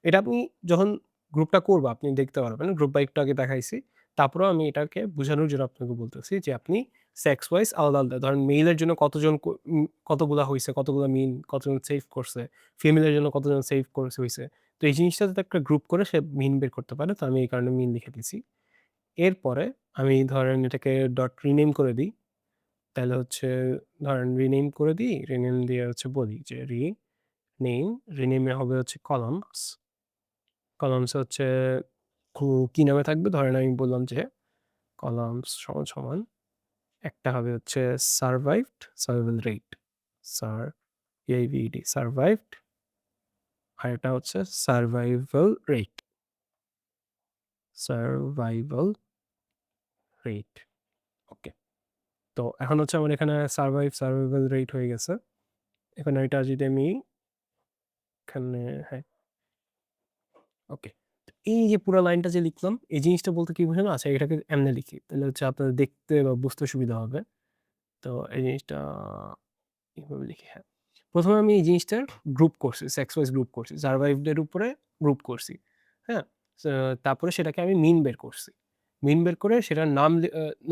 এটা আপনি যখন গ্রুপটা করবো আপনি দেখতে পারবেন। গ্রুপ বাই একটু আগে দেখাইছি। তারপরেও আমি এটাকে বুঝানোর জন্য আপনাকে বলতেছি যে আপনি সেক্স ওয়াইজ আলাদা, আলাদা ধরেন মেইলের জন্য কতজন কতগুলা হইছে, কতগুলা মিন, কতজন সেভ করছে। ফিমেলের জন্য কতজন সেভ করছে হইছে। তো এই জিনিসটা যাতে একটা গ্রুপ করে সে মিন বের করতে পারে। তো আমি এই কারণে মিন লিখে দিছি। এরপরে আমি ধরেন এটাকে ডট রিনেম করে দিই। তাহলে হচ্ছে ধরেন রিনেম করে দিই। রিনেম দিয়ে হচ্ছে বলি যে রিনেম, রিনেমে হবে হচ্ছে কলামস। কলামস হচ্ছে কি নামে থাকবে? ধরেন আমি বললাম যে কলামস সমান, সমান একটা হবে হচ্ছে সারভাইভড, সার্ভাইভাল রেট। সার এইভিডি সারভাইভড আরেকটা হচ্ছে survival rate. Survival rate. Okay. তো এখন হচ্ছে আমার এখানে সারভাইভাল রেট হয়ে গেছে। এখন এটা যদি আমি এখানে হ্যাঁ, ওকে। এই যে পুরা লাইনটা যে লিখলাম, এই জিনিসটা বলতে কি বোঝানো? আচ্ছা এটাকে এমনে লিখি। তাহলে হচ্ছে আপনাদের দেখতে বা বুঝতে সুবিধা হবে। তো এই জিনিসটা এভাবে লিখি, হ্যাঁ। ১ম এ আমি এই জিনিসটার গ্রুপ করছি, সেক্স ওয়াইজ গ্রুপ করছি। সারভাইভড এর উপরে গ্রুপ করছি। হ্যাঁ? সো তারপরে সেটাকে আমি মিন বের করছি। মিন বের করে সেটার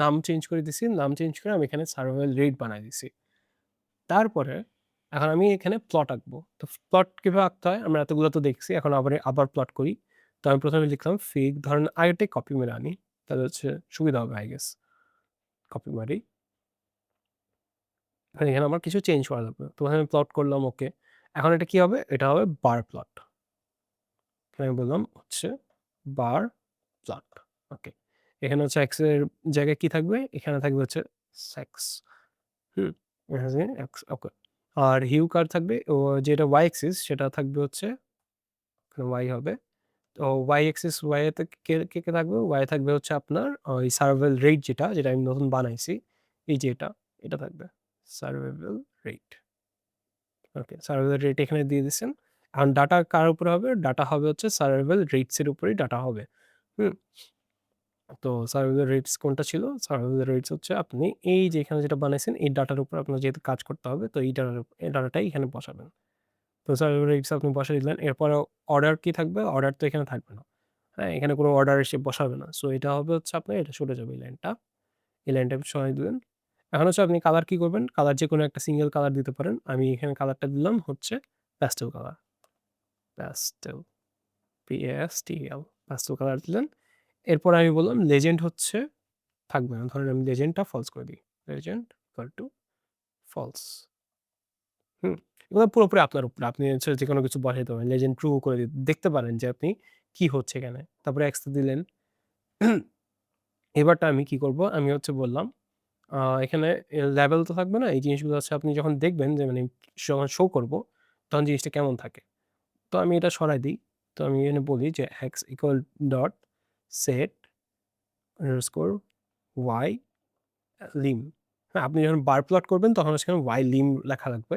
নাম চেঞ্জ করে দিছি। নাম চেঞ্জ করে আমি এখানে সারভাইভাল রেট বানায় দিছি। তারপরে এখন আমি এখানে প্লট আঁকবো। তো প্লট কিভাবে আঁকতে হয়? আমরা এতগুলো তো দেখছি। এখন আবার প্লট করি। তো আমি ১ম এ লিখলাম ফিগ ধরেন আগেরটাই কপি মেরে আনি। তাহলে হচ্ছে সুবিধা হবে আই গেস। কপি মারি। এখানে আমার কিছু চেঞ্জ করা লাগবে। তো আমি প্লট করলাম ওকে। এখন এটা কি হবে? এটা হবে বার প্লট। এখানে আমি বললাম হচ্ছে বার প্লট। ওকে। এখানে হচ্ছে x এর জায়গায় কি থাকবে? এখানে থাকবে হচ্ছে সেক্স। হুম? এখানে x ওকে। আর হিউ কার থাকবে? যেটা y অ্যাক্সিস সেটা থাকবে হচ্ছে এখানে y হবে। তো y অ্যাক্সিস y এতে কে থাকবে? y থাকবে হচ্ছে আপনার ওই সার্ভাইভাল রেট যেটা আমি নতুন বানাইছি। এই যে এটা থাকবে। Survival rate. Okay, survival rate এখানে দিয়ে দিছেন। এখন ডাটা কার উপরে হবে? ডাটা হবে হচ্ছে সার্ভাইভাল রেটস এর উপরেই ডাটা হবে। হুম? তো সার্ভাইভাল রেটস কোনটা ছিল? সার্ভাইভাল রেটস হচ্ছে আপনি এই যে এখানে যেটা বানাইছেন এই ডাটার উপর আপনার যেহেতু কাজ করতে হবে তো এই ডাটাটাই এখানে বসাবেন। তো সার্ভাইভাল রেটস আপনি বসায় দিলেন। এরপরে অর্ডার কি থাকবে? অর্ডার তো এখানে থাকবে না। হ্যাঁ? এখানে কোনো অর্ডার এসে বসাবে না। সো এটা হবে হচ্ছে আপনার এটা সরে যাবে এই লাইনটা। এই লাইনটা আপনি সরাই দিলেন। এখন হচ্ছে আপনি কালার কি করবেন? কালার যেকোনো একটা সিঙ্গেল কালার দিতে পারেন। আমি এখানে কালারটা দিলাম হচ্ছে pastel colour. Pastel, PASTEL pastel colour দিলেন। এরপর আমি বললাম লেজেন্ড হচ্ছে থাকবে না। ধরেন আমি লেজেন্ডটা ফলস করে দিই। Legend equal to false. Hmm? এগুলো পুরোপুরি আপনার উপরে। আপনি হচ্ছে যেকোনো কিছু বসাইতে পারেন। লেজেন্ড ট্রু করে দেখতে পারেন যে আপনি কি হচ্ছে এখানে। তারপরে এক্স দিলেন। এবারটা আমি কি করব? আমি হচ্ছে বললাম এখানে লেভেল তো থাকবে না। এই জিনিসগুলো হচ্ছে আপনি যখন দেখবেন যে মানে যখন শো করব তখন জিনিসটা কেমন থাকে। তো আমি এটা সরাই দিই। তো আমি এখানে বলি যে x equal dot set underscore y lim. হ্যাঁ, আপনি যখন বার প্লট করবেন তখন সেখানে y lim লেখা লাগবে।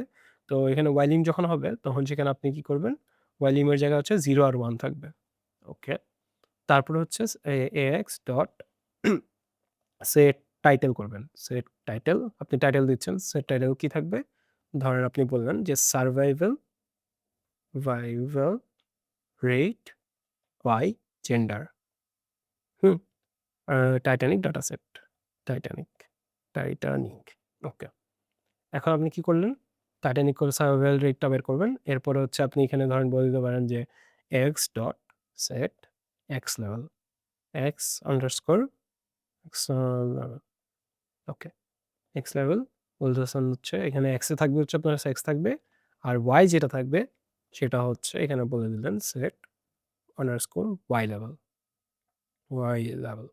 তো এখানে y lim যখন হবে তখন সেখানে আপনি কি করবেন? y lim এর জায়গায় হচ্ছে 0 আর 1 থাকবে। ওকে। তারপরে হচ্ছে ax ডট সেট টাইটেল করবেন। সেট টাইটেল আপনি টাইটেল দিচ্ছেন। সেট টাইটেল কি থাকবে? ধরেন আপনি বললেন যে survival rate by gender. Hmm? Titanic data set. Titanic, Titanic. Okay. এখন আপনি কি করলেন? টাইটানিক করে সার্ভাইভাল রেটটা বের করবেন। এরপরে হচ্ছে আপনি এখানে ধরেন বলে দিতে পারেন যে x dot set x level. x underscore x level. Okay. x level বলতেছেন হচ্ছে এখানে x এ থাকবে হচ্ছে আপনার সেক্স থাকবে। আর y যেটা থাকবে সেটা হচ্ছে এখানে বলে দিলেন সেট আন্ডারস্কোর y লেভেল। y okay.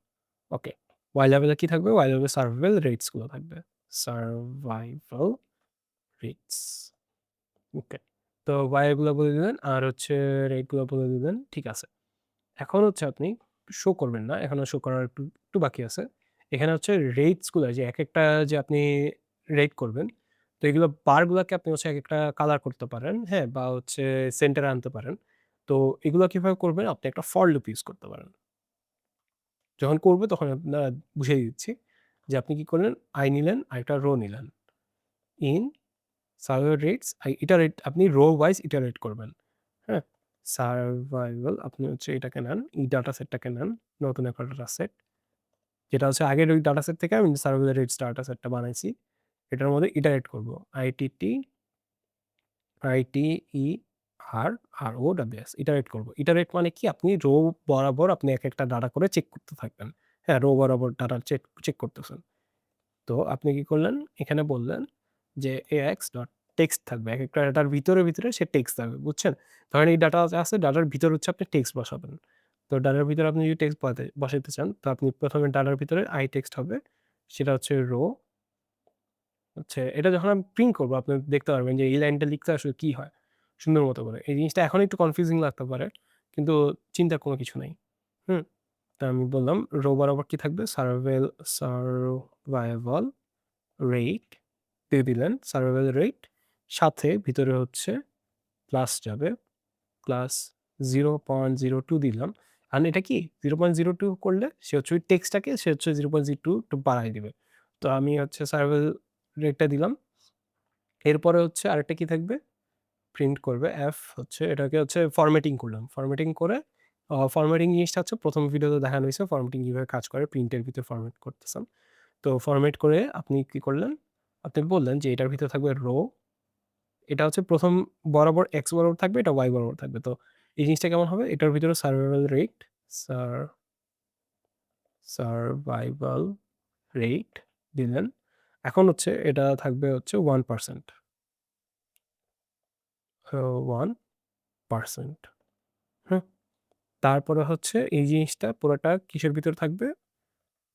ওকে। y লেভেলে কি থাকবে? y লেভেলে সার্ভাইভাল রেটস গুলো থাকবে। Survival rates. ওকে। তো y গুলা বলে দিলেন আর হচ্ছে রেট গুলা বলে দিলেন। ঠিক আছে। এখন হচ্ছে আপনি শো করবেন না। এখনো শো করার একটু বাকি আছে। এখানে হচ্ছে রেটস গুলা যে একেকটা যে আপনি রেট করবেন, তো এগুলো বার গুলাকে আপনি হচ্ছে একেকটা কালার করতে পারেন, হ্যাঁ? বা হচ্ছে সেন্টারে আনতে পারেন। তো এগুলা কিভাবে করবেন? আপনি একটা ফর লুপ ইউজ করতে পারেন। যখন করবে তখন আপনার বুঝিয়ে দিচ্ছি যে আপনি কি করলেন? i নিলেন, আরেকটা রো নিলেন। ইন সার্ভাইভাল রেটস ইটারেট আপনি রো ওয়াইজ ইটারেট করবেন। হ্যাঁ? সার্ভাইভাল আপনি হচ্ছে এটাকে নেন, এই ডাটা সেটটাকে নেন, নতুন একটা ডাটা সেট। যেটা হচ্ছে আগের ওই ডাটা সেট থেকে আমি সার্ভাইভাল রেটস ডাটা সেটটা বানাইছি। এটার মধ্যে ইটারেট করব। ITTERROWS ইটারেট করব। ইটারেট মানে কি? আপনি রো বরাবর আপনি একেকটা ডাটা করে চেক করতে থাকবেন। হ্যাঁ? রো বরাবর ডাটা চেক করতেছেন। তো আপনি কি করলেন? এখানে বললেন যে ax.text থাকবে। একেকটা ডাটার ভিতরে সে টেক্সট থাকবে। বুঝছেন? ধরেন এই ডাটা আছে, ডাটার ভিতরে হচ্ছে আপনি টেক্সট বসাবেন। তো ডাটার ভিতরে আপনি যদি টেক্সট বসাইতে চান, তো আপনি ১ম এ ডাটার ভিতরে টেক্সট হবে। সেটা হচ্ছে রো হচ্ছে এটা যখন আমি প্রিন্ট করব আপনি দেখতে পারবেন যে এই লাইনটা লিখতে আসলে কি হয়? সুন্দর মতো করে। এই জিনিসটা এখন একটু কনফিউজিং লাগতে পারে। কিন্তু চিন্তার কোনো কিছু নাই। হুম? তো আমি বললাম রো বরাবর কি থাকবে? সারভাইভাল রেট দিয়ে দিলেন, সার্ভাইভাল রেট সাথে ভিতরে হচ্ছে প্লাস যাবে, প্লাস 0.02 দিলাম। আর এটা কি 0.02 করলে সে হচ্ছে ওই টেক্সটটাকে সে হচ্ছে 0.02 একটু বাড়ায় দিবে। তো আমি হচ্ছে সার্ভাইভাল রেটটা দিলাম। এরপরে হচ্ছে আরেকটা কি থাকবে? প্রিন্ট করবে হচ্ছে এটাকে হচ্ছে ফরম্যাটিং করলাম। ফরম্যাটিং করে ফরম্যাটিং জিনিসটা হচ্ছে ১ম ভিডিওতে দেখানো হইছে ফরম্যাটিং কিভাবে কাজ করে প্রিন্টের ভিতরে ফরম্যাট করতেছেন। তো ফরম্যাট করে আপনি কি করলেন? আপনি বললেন যে এটার ভিতরে থাকবে রো। এটা হচ্ছে ১ম বরাবর x বরাবর থাকবে, এটা y বরাবর থাকবে। তো এই জিনিসটা কেমন হবে? এটার ভিতরে সার্ভাইভাল রেট সার সারভাইভাল রেট দিলেন। এখন হচ্ছে এটা থাকবে হচ্ছে 1%, 1%, হুম? তারপরে হচ্ছে এই জিনিসটা পুরাটা কিসের ভিতরে থাকবে?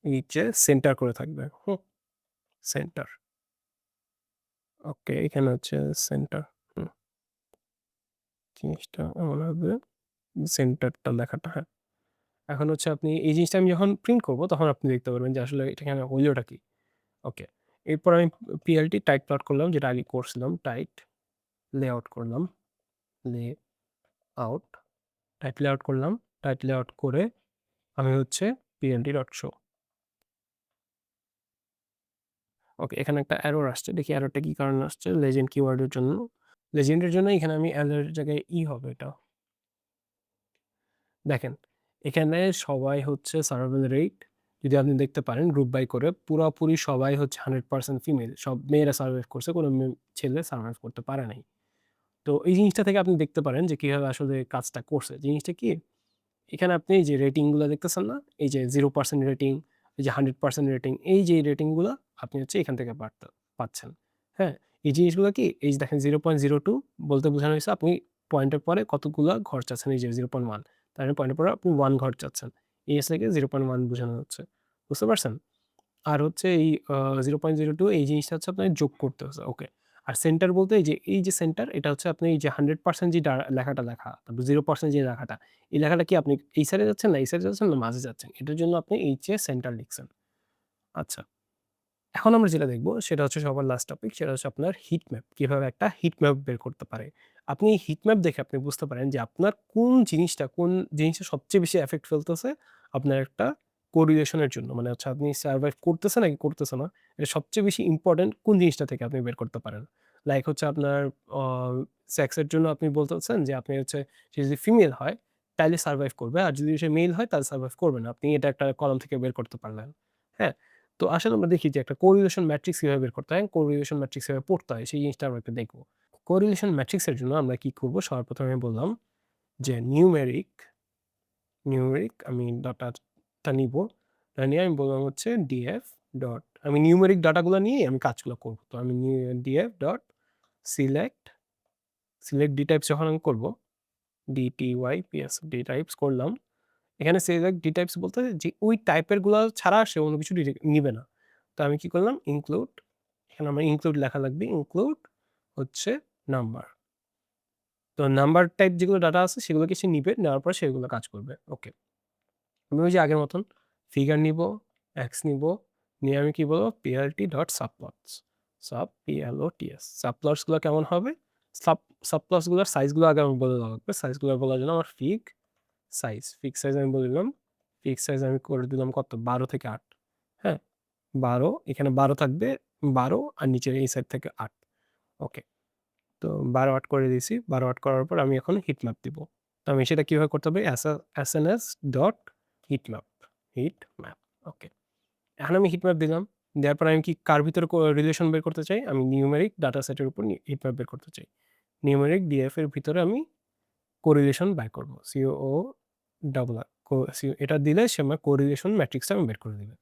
এই যে সেন্টার করে থাকবে, হুম? সেন্টার। ওকে, এখানে হচ্ছে সেন্টার, হুম? জিনিসটা এমন হবে সেন্টারটা লেখাটা, হ্যাঁ। এখন হচ্ছে আপনি এই জিনিসটা আমি যখন প্রিন্ট করব তখন আপনি দেখতে পারবেন যে আসলে এখানে হইলটা কি। ওকে। এরপর আমি PLT টাইট প্লট করলাম যেটা আগে করছিলাম। টাইট লেআউট করলাম। লে আউট টাইট লেআউট করলাম। টাইট লেআউট করে আমি হচ্ছে PLT.show ওকে, এখানে একটা এরর আসছে। দেখি এররটা কি কারণে আসছে? লেজেন্ড কিওয়ার্ডের জন্য। লেজেন্ডের জন্য এখানে আমি এল এর জায়গায় হবে এটা। দেখেন, এখানে সবাই হচ্ছে সার্ভাইভাল রেট যদি আপনি দেখতে পারেন গ্রুপ বাই করে পুরাপুরি সবাই হচ্ছে 100% ফিমেল। সব মেয়েরা সার্ভাইভ করছে। কোনো ছেলে সার্ভাইভ করতে পারে নাই। তো এই জিনিসটা থেকে আপনি দেখতে পারেন যে কিভাবে আসলে কাজটা করছে। জিনিসটা কি? এখানে আপনি এই যে রেটিং গুলা দেখতেছেন না? এই যে 0% রেটিং, এই যে 100% রেটিং, এই যে রেটিং গুলা আপনি হচ্ছে এখান থেকে পাচ্ছেন। হ্যাঁ? এই জিনিসগুলা কি? এই যে দেখেন 0.02 বলতে বোঝানো হইছে আপনি পয়েন্টের পরে কতগুলা ঘর চাচ্ছেন এই যে 0.1 তার মানে পয়েন্টের পরে আপনি 1 ঘর চাচ্ছেন। এই থেকে 0.1 বোঝানো হচ্ছে। বুঝতে পারছেন? আর হচ্ছে এই 0.02 এই জিনিসটা হচ্ছে আপনার যোগ করতে হচ্ছে। ওকে। আর সেন্টার বলতে এই যে সেন্টার এটা হচ্ছে আপনি এই যে 100% যে লেখাটা লেখা, তারপর 0% যে লেখাটা, এই লেখাটা কি আপনি এই সাইডে যাচ্ছেন না এই সাইডে যাচ্ছেন না মাঝে যাচ্ছেন। এটার জন্য আপনি এই যে সেন্টার লিখছেন। আচ্ছা। এখন আমরা যেটা দেখব সেটা হচ্ছে সবার লাস্ট টপিক সেটা হচ্ছে আপনার হিট ম্যাপ। কিভাবে একটা হিট ম্যাপ বের করতে পারে। আপনি হিট ম্যাপ দেখে আপনি বুঝতে পারেন যে আপনার কোন জিনিসটা সবচেয়ে বেশি এফেক্ট ফেলতেছে আপনার একটা কোরিলেশন এর জন্য। মানে হচ্ছে আপনি সারভাইভ করতেছে নাকি করতেছে না। এটা সবচেয়ে বেশি ইম্পোর্টেন্ট কোন জিনিসটা থেকে আপনি বের করতে পারেন। লাইক হচ্ছে আপনার অ সেক্স এর জন্য আপনি বলতেছেন যে আপনি হচ্ছে সে যদি ফিমেল হয় তাইলে সারভাইভ করবে। আর যদি সে মেল হয় তাহলে সারভাইভ করবে না। আপনি এটা একটা কলাম থেকে বের করতে পারলেন। হ্যাঁ? তো আসলে আমরা দেখি যে একটা কোরিলেশন ম্যাট্রিক্স কিভাবে বের করতে হয়, কোরিলেশন ম্যাট্রিক্স কিভাবে পড়তে হয় সেই জিনিসটা আমরা একটু দেখব। কোরিলেশন ম্যাট্রিক্স এর জন্য আমরা কি করব? সবার ১ম এ বললাম যে নিউমেরিক আমি ডাটাটা নিবো। এটা নিয়ে আমি বললাম হচ্ছে ডিএফ ডট আমি নিউমেরিক ডাটাগুলা নিয়েই আমি কাজগুলো করব। তো আমি ডিএফ ডট সিলেক্ট ডিটাইপস যখন আমি করব, ডিটিওয়াইপিএস ডিটাইপস করলাম। এখানে সিলেক্ট ডিটাইপস বলতে যে ওই টাইপের গুলা ছাড়া সে অন্য কিছু নিবে না। তো আমি কি করলাম? ইনক্লুড এখানে আমার include লেখা লাগবে। include হচ্ছে নাম্বার। তো নাম্বার টাইপ যেগুলো ডাটা আছে সেগুলোকে সে নিবে, নেওয়ার পর সেগুলো কাজ করবে। ওকে। আমি ওই যে আগের মতন ফিগার নিবো, x নিবো, নিয়ে আমি কি বলবো plt.subplots subplots সাবপ্লটস গুলো কেমন হবে? সাবপ্লটস গুলোর সাইজগুলো আগে আমি বলে দেওয়া লাগবে। সাইজগুলো বলার জন্য আমার ফিগ সাইজ আমি বলে দিলাম। ফিগ সাইজ আমি করে দিলাম কত? 12 থেকে 8। হ্যাঁ? 12 এখানে 12 থাকবে, 12 আর নিচের এই সাইড থেকে 8। ওকে। তো 12 8 করে দিয়েছি। 12 8 করার পর আমি এখন হিট ম্যাপ দিব। তো আমি সেটা কিভাবে করতে হবে? sns.heatmap heatmap. ওকে। এখন আমি হিটম্যাপ দিলাম। দেওয়ার পর আমি কি কার ভিতরে রিলেশন বের করতে চাই? আমি নিউমেরিক ডাটা সেটের উপর হিটম্যাপ বের করতে চাই। নিউমেরিক ডিএফ এর ভিতরে আমি কোরিলেশন বের করব। এটা দিলে সে আমার কোরিলেশন ম্যাট্রিক্সটা আমি বের করে দিবে।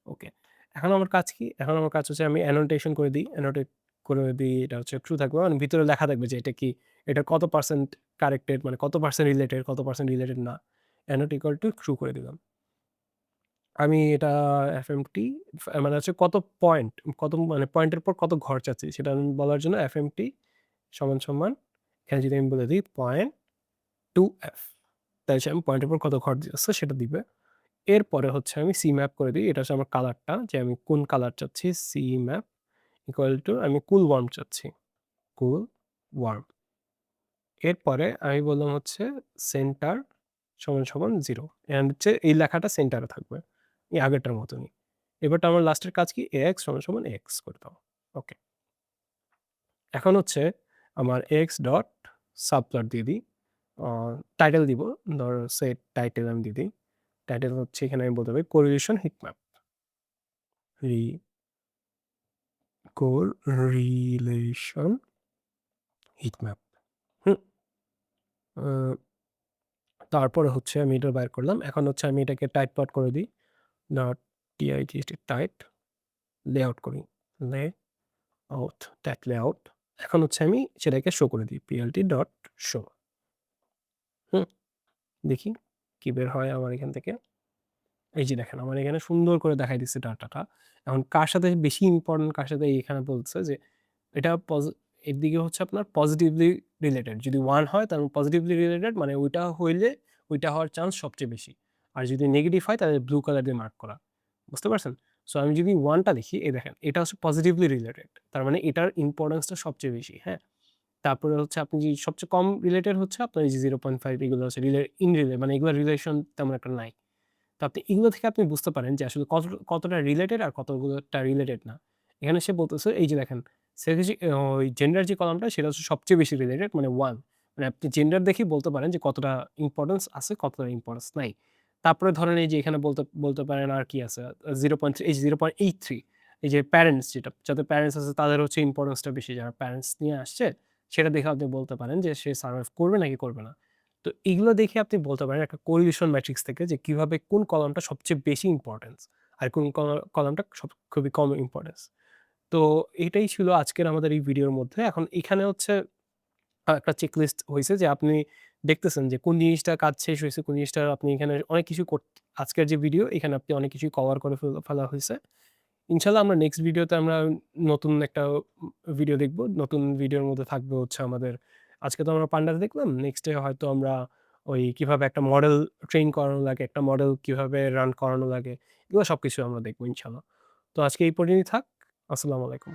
ওকে। এখন আমার কাজ কি? এখন আমার কাজ হচ্ছে আমি অ্যানোটেশন করে দিই। অ্যানোটেট করে দিই, এটা হচ্ছে ট্রু থাকবে। মানে ভিতরে লেখা থাকবে যে এটা কি, এটা কত পার্সেন্ট কারেক্টেড, মানে কত পার্সেন্ট রিলেটেড, কত পার্সেন্ট রিলেটেড না। অ্যানোট ইকুয়াল টু ট্রু করে দিলাম। আমি এটা এফএমটি মানে হচ্ছে কত পয়েন্ট, কত মানে পয়েন্টের পর কত ঘর চাচ্ছি সেটা আমি বলার জন্য এফএমটি সমান এখানে যদি আমি বলে দিই 0.2f, তাই হচ্ছে আমি পয়েন্টের পর কত ঘর দিচ্ছে সেটা দিবে। এরপরে হচ্ছে আমি সি ম্যাপ করে দিই। এটা হচ্ছে আমার কালারটা, যে আমি কোন কালার চাচ্ছি। সি ম্যাপ ইকুয়াল টু আমি কুল ওয়ার্ম চাচ্ছি। কুল ওয়ার্ম। এরপরে আমি বললাম হচ্ছে সেন্টার সমান 0 এন্ড হচ্ছে এই লেখাটা সেন্টারে থাকবে। এই আগেরটার মতনই। এবারটা আমার লাস্টের কাজ কি? x সমান x করে দাও। ওকে। এখন হচ্ছে আমার x ডট সাবপ্লট দিয়ে দিই। টাইটেল দিব। ধরো সেট টাইটেল আমি দিয়ে দিই। টাইটেল হচ্ছে এখানে আমি বলতে পারি কোরিলেশন হিটম্যাপ। Correlation heatmap. হুম। তারপরে হচ্ছে আমি এটা বাইর করলাম। এখন হচ্ছে আমি এটাকে টাইপ প্লট করে দিই। ডট টিআইটিএসটি টাইপ লেআউট করি। Layout type layout. এখন হচ্ছে আমি সেটাকে শো করে দিই পিএলটি ডট শো। দেখি কি বের হয় আমার এখান থেকে। এই যে দেখেন আমার এখানে সুন্দর করে দেখাই দিচ্ছে ডাটাটা। এখন কার সাথে বেশি ইম্পর্টেন্ট, কার সাথে এখানে বলছে যে এটা এর দিকে হচ্ছে আপনার পজিটিভলি রিলেটেড। যদি 1 হয় তাহলে পজিটিভলি রিলেটেড, মানে ওইটা হইলে ওইটা হওয়ার চান্স সবচেয়ে বেশি। আর যদি নেগেটিভ হয় তাহলে ব্লু কালার দিয়ে মার্ক করা। বুঝতে পারছেন? সো আমি যদি 1 টা লিখি, এই দেখেন এটা হচ্ছে পজিটিভলি রিলেটেড। তার মানে এটার ইম্পোর্টেন্সটা সবচেয়ে বেশি, হ্যাঁ? তারপরে হচ্ছে আপনি যে সবচেয়ে কম রিলেটেড হচ্ছে আপনার এই যে 0.5 এগুলো হচ্ছে মানে এগুলোর রিলেশন তেমন একটা নাই। তো আপনি এগুলো থেকে আপনি বুঝতে পারেন যে আসলে কতটা রিলেটেড আর কতগুলোটা রিলেটেড না। এখানে সে বলতেছে এই যে দেখেন ওই জেন্ডার যে কলামটা সেটা হচ্ছে সবচেয়ে বেশি রিলেটেড, মানে 1। মানে আপনি জেন্ডার দেখেই বলতে পারেন যে কতটা ইম্পোর্টেন্স আছে, কতটা ইম্পোর্টেন্স নাই। তারপরে ধরেন এই যে এখানে বলতে পারেন আর কি আছে 0.3, এই যে 0.83, এই যে প্যারেন্টস, যাদের প্যারেন্টস আছে তাদের হচ্ছে ইম্পোর্টেন্সটা বেশি। যারা প্যারেন্টস নিয়ে আসছে সেটা দেখে আপনি বলতে পারেন যে সে সার্ভাইভ করবে নাকি করবে না। তো এগুলো দেখে আপনি বলতে পারেন একটা কোরিলেশন ম্যাট্রিক্স থেকে যে কিভাবে কোন কলামটা সবচেয়ে বেশি ইম্পর্টেন্স আর কোন কলামটা খুবই কম ইম্পর্টেন্স। তো এটাই ছিল আজকের আমাদের এই ভিডিওর মধ্যে। এখন এখানে হচ্ছে একটা চেকলিস্ট হইছে যে আপনি দেখতেছেন যে কোন জিনিসটা কাজ শেষ হইছে, কোন জিনিসটা আপনি এখানে অনেক কিছু আজকের যে ভিডিও এখানে আপনি অনেক কিছুই কভার করে ফেলা হইছে। ইনশাআল্লাহ আমরা নেক্সট ভিডিওতে আমরা নতুন একটা ভিডিও দেখব। নতুন ভিডিওর মধ্যে থাকবে হচ্ছে আমাদের, আজকে তো আমরা পান্ডা দেখলাম। নেক্সট ডে হয়তো আমরা ওই কিভাবে একটা মডেল ট্রেন করানো লাগে, একটা মডেল কিভাবে রান করানো লাগে, এগুলো সবকিছু আমরা দেখব ইনশাআল্লাহ। তো আজকে এই পর্যন্তই থাক। আসসালামু আলাইকুম।